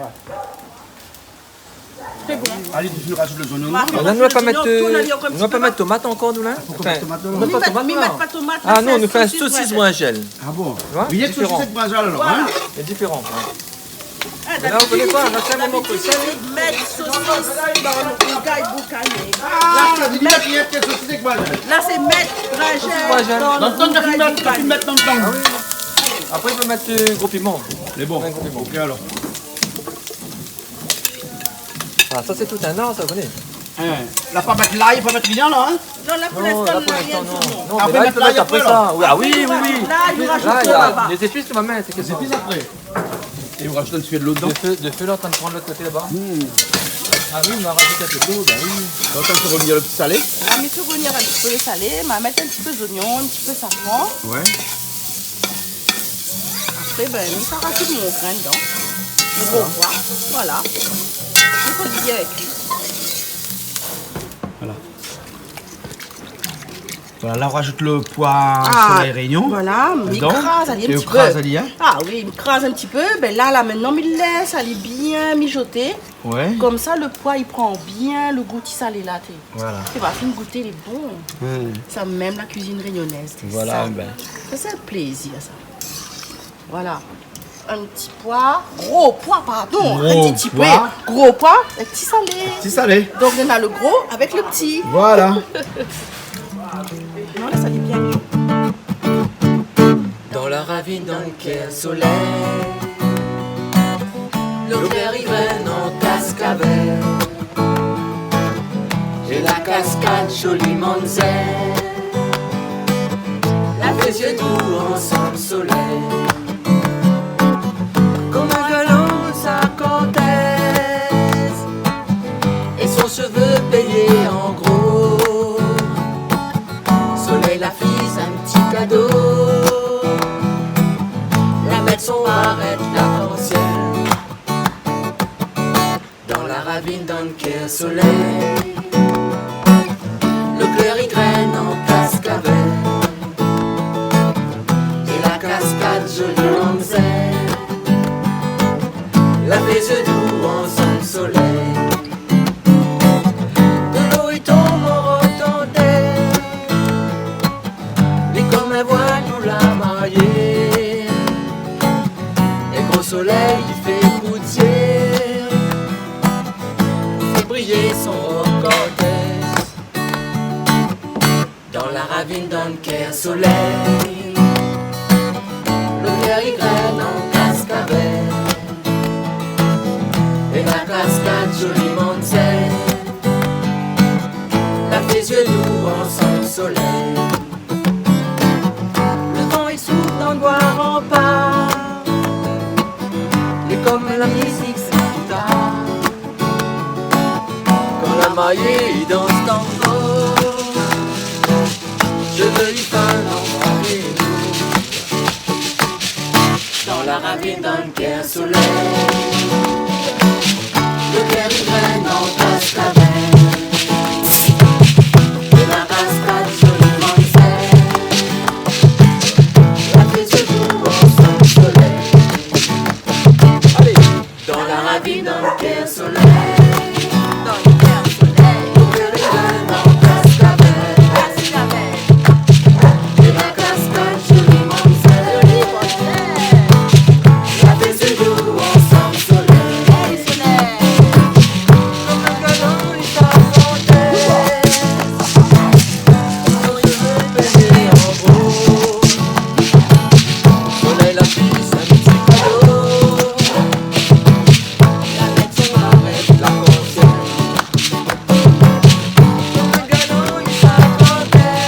C'est bon. Allez, tu rajoutes le oignons. On ne doit pas mettre tomate encore, nous là? Enfin, on met pas tomate, Mais non. mettre pas tomate. Ah non, on nous fait un saucisse brinjelle. Ah bon? Tu vois? Il y a que Différent. saucisse avec brinjal alors. Voilà. Hein? C'est différent. Ah, Là, vous connaissez pas, là, c'est un moment que d'habitude, c'est. mettre saucisse dans le boucaille boucaillé. Ah, la dit mettre, il y a que saucisse avec brinjal. Là, c'est mettre brinjelle. dans Dans le le temps, tu boucaille vas boucaillé. mettre dans le temps. Après, il peut mettre gros piment. Les bons. Un gros piment. Ok alors. Ah, ça, c'est tout un art, ça, vous connaissez. Là, pas mettre l'ail, pas mettre rien là. Hein? Non, là, pour Non, là, l'instant, pour on n'a rien l'instant, sur non. nous. Non, Après, mais là, il mettre peut mettre l'ail après après, ça. Oui, ah oui, oui, oui. Là, il rajoute Là, il y tout a là-bas. des épices, tu vas mettre, c'est que ça. Puis après. Et vous rajoutez un petit peu de l'eau dedans. De feu là en train de prendre l'autre côté là-bas. Ah oui, on va rajouter un peu d'eau, bah oui. Donc, on peut revenir le petit salé. On va mettre revenir un petit peu de salé, on va mettre un petit peu d'oignon, un petit peu de safran. Ouais. Après, ben, ça rajoute mon grain dedans. Le gros pois. Voilà. Il faut le dire avec lui. Voilà, là, on rajoute le pois soleil réunion. Voilà, il Dedans. crase, allez, un Et petit on crase, peu. allez, hein. Ah oui, il crase un petit peu. Ben là, maintenant, il laisse aller bien mijoter. Ouais. Comme ça, le pois, il prend bien le goût salé là. Voilà. Tu vas finir goûter, il est bon. Ça, même la cuisine réunionnaise. Voilà, Ça, ben. ça, c'est un plaisir, ça. Voilà. Un petit pois. Gros pois, pardon. Gros un petit pois. Gros pois, un petit salé. Petit salé. Donc, on a le gros avec le petit. Voilà. Non, là, ça dit bien. Dans la ravine d'un quai soleil, l'eau claire y graine en cascabel. Et la cascade joliment zen, la les yeux doux ensemble soleil. Comme un galon sa cortèse, et son cheveu payé en gros. Soleil la fise un petit cadeau, la mettre son arrête l'arc-en-ciel. Dans la ravine d'un quai soleil, le clair y graine en cascabel, et la cascade joliment zen, la fait yeux doux ensemble soleil. De l'eau il tombe en retendait, mais comme un voile nous l'a marié. Et gros soleil il fait poussière, fait briller son cortège. Dans la ravine d'un quai soleil, le clair y graine en cascabel, et la cascade joliment zen, la fait yeux doux ensemble soleil. Le vent il souffle dans le bois rempart, et comme la musique s'écoute, quand la maillée danse tango, je veux lui faire l'embrasser. Dans la ravine d'un quai soleil, le clair y graine en cascabel, et la cascade joliment zen, la fait yeux doux ensemble soleil. Allez. Dans la ravine d'un quai soleil, dans le quai soleil, le clair y graine en cascabel, et la cascade joliment zen, la fait yeux doux ensemble soleil. Comme un galon il s'affrontait, son cheveu baigné en gros. Soleil la fille, un petit cadeau, la mettre son arrête l'arc-en-ciel. Comme un galon il s'affrontait,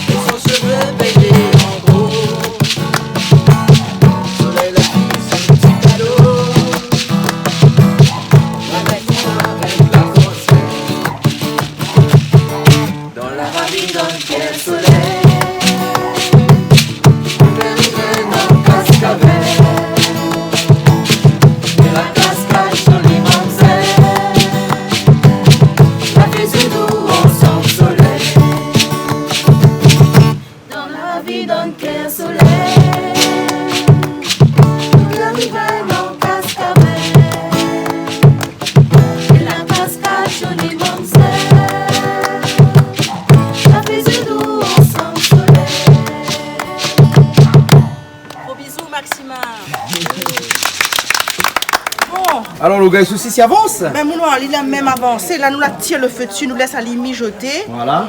et son cheveu baigné en gros. Soleil la fille, un petit cadeau, la mettre son arrête l'arc-en-ciel. Dans la ravine d'un quai soleil, Alors le gars aussi s'y avance. Mais mon noir, il a même avancé. Là, nous la tire le feu dessus, nous laisse aller mijoter. Voilà.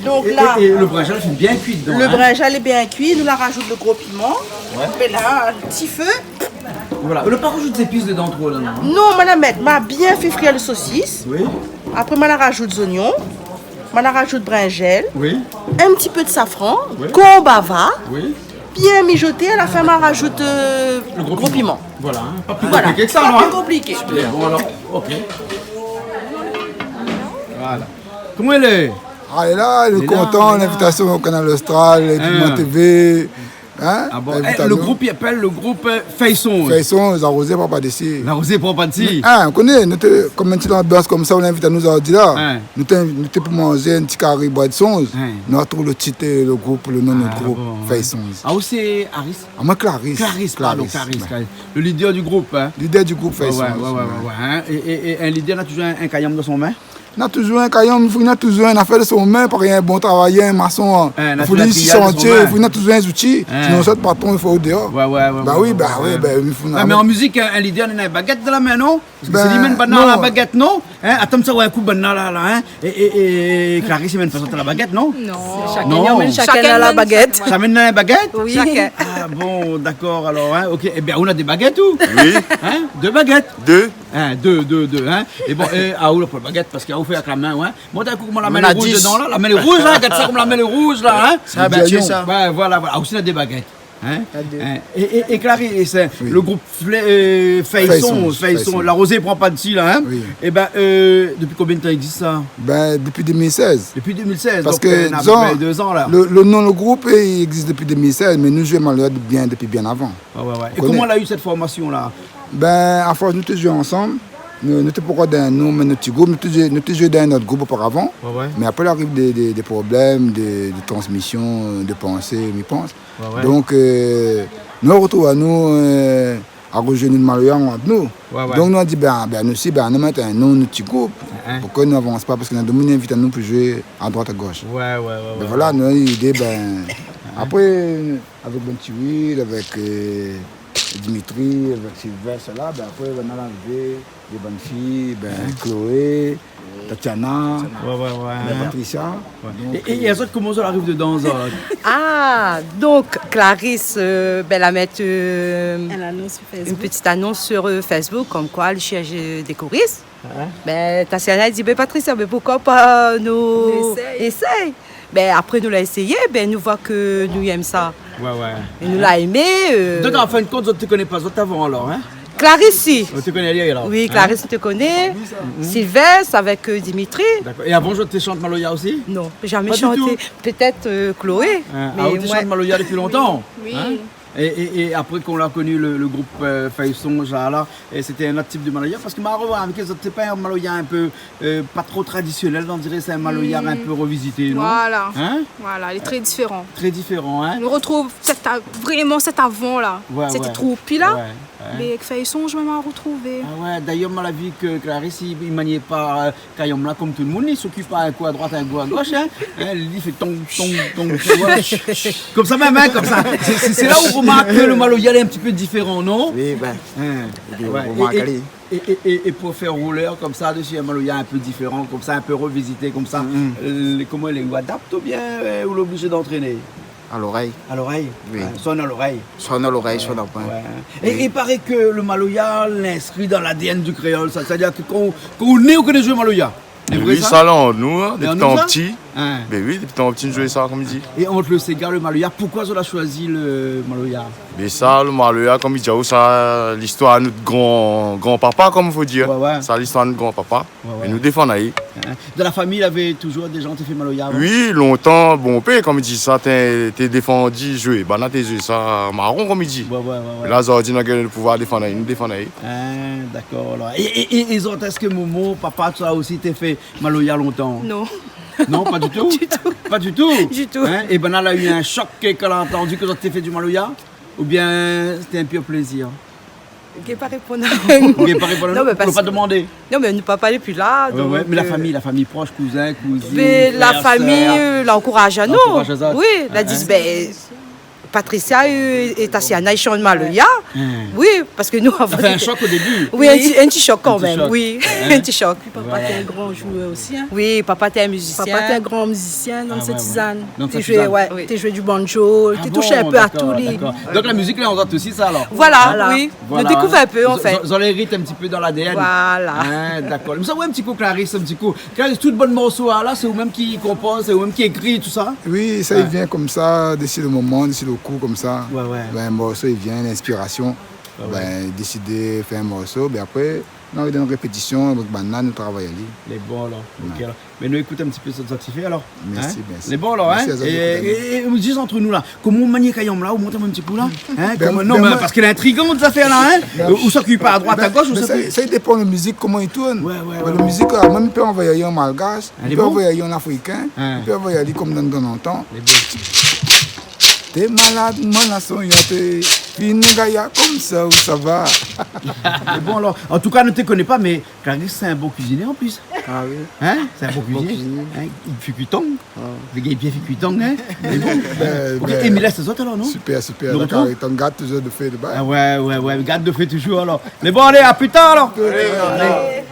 Donc là, et le brinjal est bien cuit dedans. le brinjal est bien cuit. Nous la rajoute le gros piment. Ouais. Mais là, un petit feu. Voilà. Le pas rajoute des épices dedans trop là, non? Non, madame, m'a bien fait frire le saucisse. Oui. Après, je rajoute des oignons. Je rajoute brinjal. Oui. Un petit peu de safran. Oui. Qu'on bava. Oui. Bien mijoté. À la fin, je rajoute le gros piment. Voilà. Pas plus Voilà. compliqué que ça, Pas non? plus compliqué. Bien, bon alors. Ok. Voilà. Comment elle est? Ah, et là, il est content, l'invitation au Canal Austral, et Piment TV. Hein? Ah bon, le groupe, il appelle le groupe Faison. Faison, les arrosés, papa d'ici. Les arrosés, papa d'ici. Ah, on connaît, nous comme un petit ambiance comme ça, on invite à nous à dire là. Nous sommes pour manger un petit carré bois de songe. Nous avons trouvé le titre, le groupe, le nom de notre groupe, Faison. Ah, où c'est Harris? Ah, moi, Clarisse. Clarisse. Le leader du groupe. Hein? Leader du groupe Faison. Ouais. Et un leader a toujours un caillam dans son main? Il a toujours un caillon, il a toujours une affaire de son main, pour un bon travailleur, un maçon. Il faut ici chantier, il a toujours un outil. Sinon, ça, patron, il faut au dehors. Bah oui, il faut. Mais en musique, un leader a une baguette dans la main, non? Parce que c'est lui-même la baguette, non? Attends, ça, ouais, un coup de là, hein? Et Clarisse, il met une façon de la baguette, non? Non. Chacun a la baguette. Ça mène la baguette? Oui. Ah bon, d'accord, alors, hein, ok. Eh bien, on a des baguettes, ou? Oui. Hein? 2 baguettes? 2. Hein, 2, hein? Et bon, on a pas de baguette parce qu'on fait avec la main, ouais. Bon, d'un coup, comment la main rouge dedans, là? La main rouge, là, regarde ça comme la main rouge, là, hein? C'est un bâton, ça. Ouais, voilà. Ah, aussi, on a des baguettes. Hein? Et Clarisse, le groupe Faison, la rosée prend pas de ci, là, hein? Oui. Et ben, depuis combien de temps existe ça? Ben, depuis 2016. Depuis 2016, parce donc que, on a à peu près 2 ans, là. Le nom, le groupe, il existe depuis 2016, mais nous jouons depuis bien avant. Ouais. Et comment on a eu cette formation-là? Ben, à force, nous tous jouons ensemble. Nous n'étions pas dans notre groupe, nous jouons dans notre groupe auparavant. Mais après, il arrive des problèmes de transmission, de pensée, je pense. Donc, nous retrouvons à nous à rejoindre le Maloya entre nous. Donc, nous avons dit, nous aussi, nous mettons un nom, notre groupe, pour que nous n'avancions pas, parce que nous avons invité à nous pour jouer à droite à gauche. Ben voilà, nous avons eu l'idée, après, avec Ben Chiwil, avec Dimitri, avec Sylvestre, là, après, on a enlevé des bonnes filles, Chloé, Tatiana, Patricia. Et les autres, comment ça arrive dedans, ça? Ah, donc Clarisse, elle a mis une petite annonce sur Facebook, comme quoi elle cherche des choristes. Tatiana dit, Patricia, mais pourquoi pas nous essayer? Après nous l'a essayé, nous voit que nous aimons ça. Et nous l'a aimé. Donc en fin de compte, tu ne connais pas autres avant alors, hein? Clarisse, si. Tu connais rien alors? Oui, Clarisse, te connais. Sylvestre avec Dimitri. D'accord. Et avant, tu chantes Maloya aussi? Non, jamais chanté. Peut-être Chloé. Tu chantes Maloya depuis longtemps? Oui. Et après qu'on a connu le groupe Faison, là, c'était un autre type de Maloya. Parce que avec les autres, c'est pas un Maloya un peu pas trop traditionnel, on dirait que c'est un Maloya un peu revisité, non? Voilà. Hein? Voilà, il est très différent. Très différent, hein? On retrouve vraiment cet avant-là. C'était trop. Puis là, mais avec Faison, je vais m'en retrouver. Ah ouais, d'ailleurs, moi, la vie que Clarisse, il ne maniait pas Kayom là comme tout le monde, il s'occupe pas un coup à droite, un coup à gauche, hein? Il fait tong, comme ça même, hein, comme ça. C'est là où on remarque que le Maloya est un petit peu différent, non? Oui, Et pour faire rouleur comme ça, dessus un Maloya un peu différent, comme ça, un peu revisité, comme ça, comment il adapte ou bien ou l'obligé d'entraîner? À l'oreille. À l'oreille? Oui. Sonne à l'oreille. Sonne à l'oreille, sonne à point. Et il paraît que le Maloya l'inscrit dans l'ADN du créole, c'est-à-dire que quand on est, on connaît jouer Maloya. Oui, ça là, nous, depuis tant petit. Ben oui, depuis tant petit, nous jouons ça, comme il dit. Et entre le Sega et le Maloya, pourquoi on a choisi le Maloya? Mais ça, le Maloya, comme il dit, ça, l'histoire de notre grand-papa, comme il faut dire. Ça, l'histoire de notre grand-papa. Et nous défendons. Dans la famille, il y avait toujours des gens qui fait Maloya? Oui, longtemps, bon père, comme il dit, ça, t'es défendu, jouer. Bah, là, t'es joué ça marron, comme il dit. Là, Zordi n'a pas le pouvoir défendre, nous défendons. D'accord. Et les autres, est-ce que Momo, papa, tu as aussi fait Maloya longtemps? Non. Non, pas du tout? Du tout. Pas du tout? Du tout. Et ben là, elle a eu un choc quand elle a entendu que tu as fait du Maloya? Ou bien c'était un pur plaisir? Je ne peux pas répondre. Vous ne pas répondre? Non, mais pas demander? Non, mais on ne peut pas parler plus là. Donc, mais la famille proche, cousin, cousine. Mais la famille l'encourage à nous. Oui, elle a dit, Patricia et Tatiana, ils chantent Maloya. Oui, parce que nous avons. Ça fait un choc au début. Oui, un petit choc quand même. Oui, un petit choc. Papa était un grand joueur aussi. Hein? Oui, papa était un musicien. Papa était un grand musicien dans cette tisane. Tu jouais du banjo, tu touchais un peu à tous les. Donc la musique, là, on entend aussi ça alors. Voilà, oui. On découvre un peu en fait. Vous avez rythme un petit peu dans l'ADN. Voilà. D'accord. Mais ça, ouais, un petit coup, Clarisse, un petit coup. Clarisse, tout bon morceau là, c'est vous-même qui compose, c'est vous-même qui écrit, tout ça? Oui, ça, il vient comme ça, d'ici le moment, d'ici le coup, comme ça. Ouais. Ben, un morceau, il vient, l'inspiration. Décider de faire un morceau, ben après, on a une répétition, avec Banane, nous travaillons. Les bons alors. Ok, alors. Mais nous écoutons un petit peu ce que tu fais alors. Merci. Les bons alors, hein? Et juste entre nous là, comment on manie Kayom là, ou montez un petit coup là? Parce qu'elle est intrigante cette affaire là, hein? Où s'occupe pas à droite, à gauche, ou ça dépend de la musique, comment il tourne. La musique, même il peut envoyer en malgache, il peut envoyer en africain, il peut envoyer comme dans le temps. T'es malade, mon son yoté. Finugaya comme ça, où ça va? Bon alors, en tout cas, ne te connais pas, mais Clarisse, c'est un bon cuisinier en plus. Ah oui. Hein? C'est un bon cuisinier. Hein? Il fait cuitong. Le gars, il bien fait cuitong, hein? Mais bon. Et mais là, c'est autres alors, non? Super. D'accord, on garde toujours de fait de bas. Ah ouais, garde de fait toujours alors. Mais bon, allez, à plus tard alors. Allez.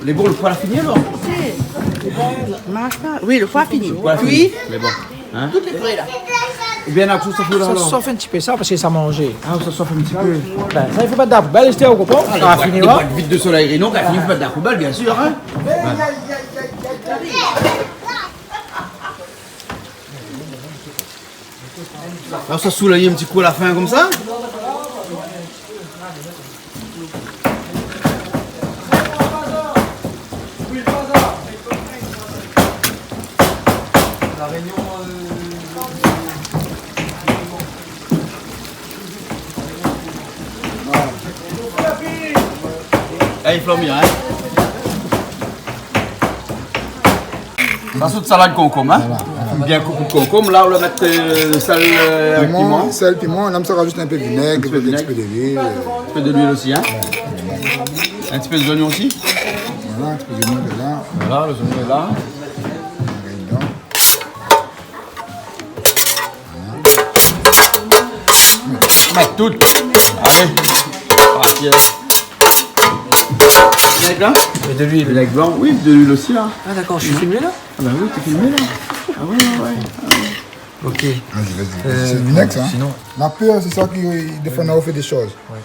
Les bons, le poil a fini alors? Marche pas. Oui, le poids fini. Oui. Mais bon. Hein? Tout est prêt là. Et bien, là, tout ça fait là. Ça chauffe un petit peu ça parce que ça mangeait. Ah, ça chauffe un petit peu. Ben, ça, il faut mettre dans la poubelle, c'était au copain. Ça a fini là. Vite de soleil, non, il faut mettre dans la poubelle, bien sûr. Hein? Alors ça soulaille un petit coup à la fin comme ça. La réunion. Là, il flambe bien, hein. Ça, c'est de salade concombre, hein. Bien coupé de concombre. Là, on va mettre sel, piment. Sel, piment. Là, ça rajoute un peu de vinaigre, un petit peu d'huile. Un peu de l'huile aussi, hein. Un petit peu d'oignon aussi. Voilà, un petit peu d'oignon de là. Voilà, les oignons est là. Mettre tout. Allez. Partir. Vinaigre blanc. Et de l'huile. Vinaigre blanc, oui, de l'huile aussi là. Ah d'accord, je suis filmé là. Ah bah oui, t'es filmé là. Ah ouais, ouais. Ok. Vas-y. C'est le vinaigre, ça. Sinon. La peur, c'est ça qui, des fois, on fait des choses. Ouais.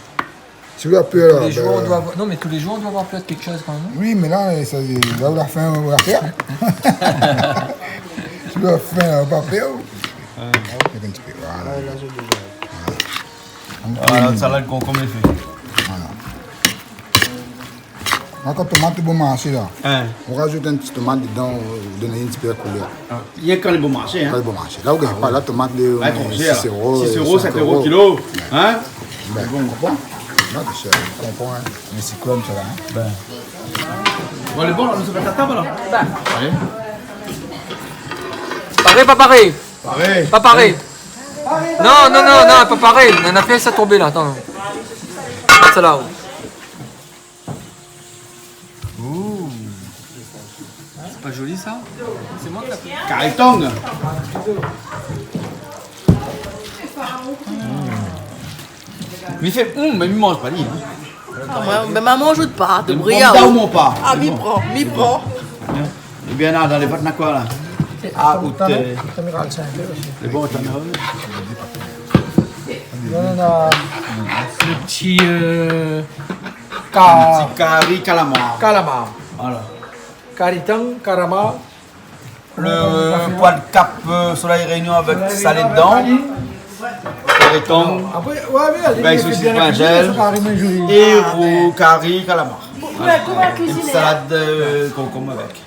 Si vous avez peur. Tous les jours, on doit avoir... Non, mais tous les jours, on doit avoir peur de quelque chose quand même. Oui, mais là, ça, là où la fin, on va faire. Si vous avez faim, on va faire. Voilà, salade concombre est fait. Voilà. Quand la tomate est bon marché, là, on rajoute un petit tomate dedans, on donne une petite couleur. Il y a quand les bons marchés. Hein. Quand les bons marchés. Là, vous ne gagnez pas la tomate de 6 euros. 6 euros, 7 euros kilo. Hein? Ben, bon, là, je comprends. Hein. Mais c'est comme ça, là. Hein. Ben. Bon, les bons, là, nous sommes à la table, là. Ben. Allez. Pareil, pas pareil. Pareil. Pas pareil. Non, pas pareil. On a fait ça tomber là, attends. Ça là. Ouh. C'est pas joli ça? C'est moi qui l'ai fait. Carretong. Mais il fait mais il mange pas, lui. Mais maman mange pas, de Il brillant. prend ou pas? Ah, m'y prend. Et bien là, dans les boîtes, quoi là? Ah, ou t'es. Les bons, t'en as On a le petit curry calamar. calamar. Voilà. Caritang, calamar. Le poids de cap soleil réunion avec salé dedans. Carretong. Après, ouais, Ben, saucisse pingel. Et au curry calamar. Voilà. Une petite salade de concombre avec.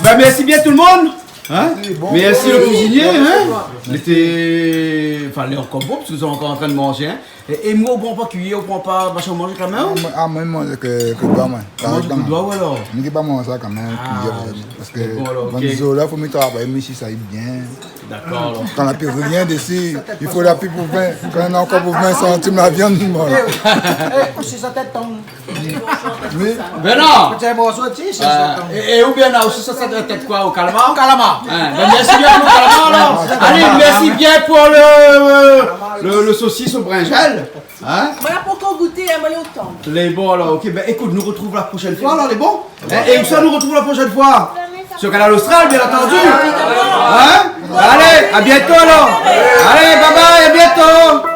Ben, merci bien tout le monde. Hein? Merci le cuisinier. Hein? Il était. Enfin, il est encore beau parce que nous sommes encore en train de manger. Hein? Et moi, on ne prend pas cuillère, on ne prend pas machin, on mange quand même. Ah, moi, je mange que doigt, moi. Mange que doigt ou alors? Je ne peux pas manger ça quand même. Parce que dans les eaux là, il faut me travailler, mais si ça aille bien. D'accord. Quand la pire vient d'ici, il faut la pire pour 20. Quand on a encore pour 20 centimes la viande, moi. C'est sa tête tombe. Ben non! Et où bien là aussi ça doit être quoi au calamar? Calamar. Ben merci bien pour le calamar alors. Allez, merci bien pour le saucisse au brinjel. Hein? Voilà pour qu'on goûte, moi les autant. Les bons alors, ok, ben écoute, nous retrouvons la prochaine fois alors les bons. Et où ça nous retrouve la prochaine fois? Sur Canal Austral bien entendu. Hein? Allez, à bientôt alors. Allez, bye bye, à bientôt.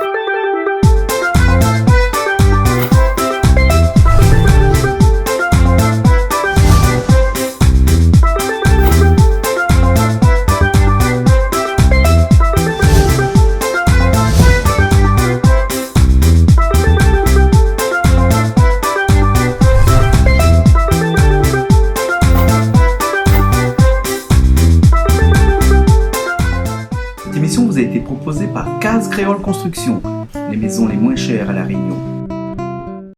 Cette émission vous a été proposée par Case Créole Construction, les maisons les moins chères à La Réunion.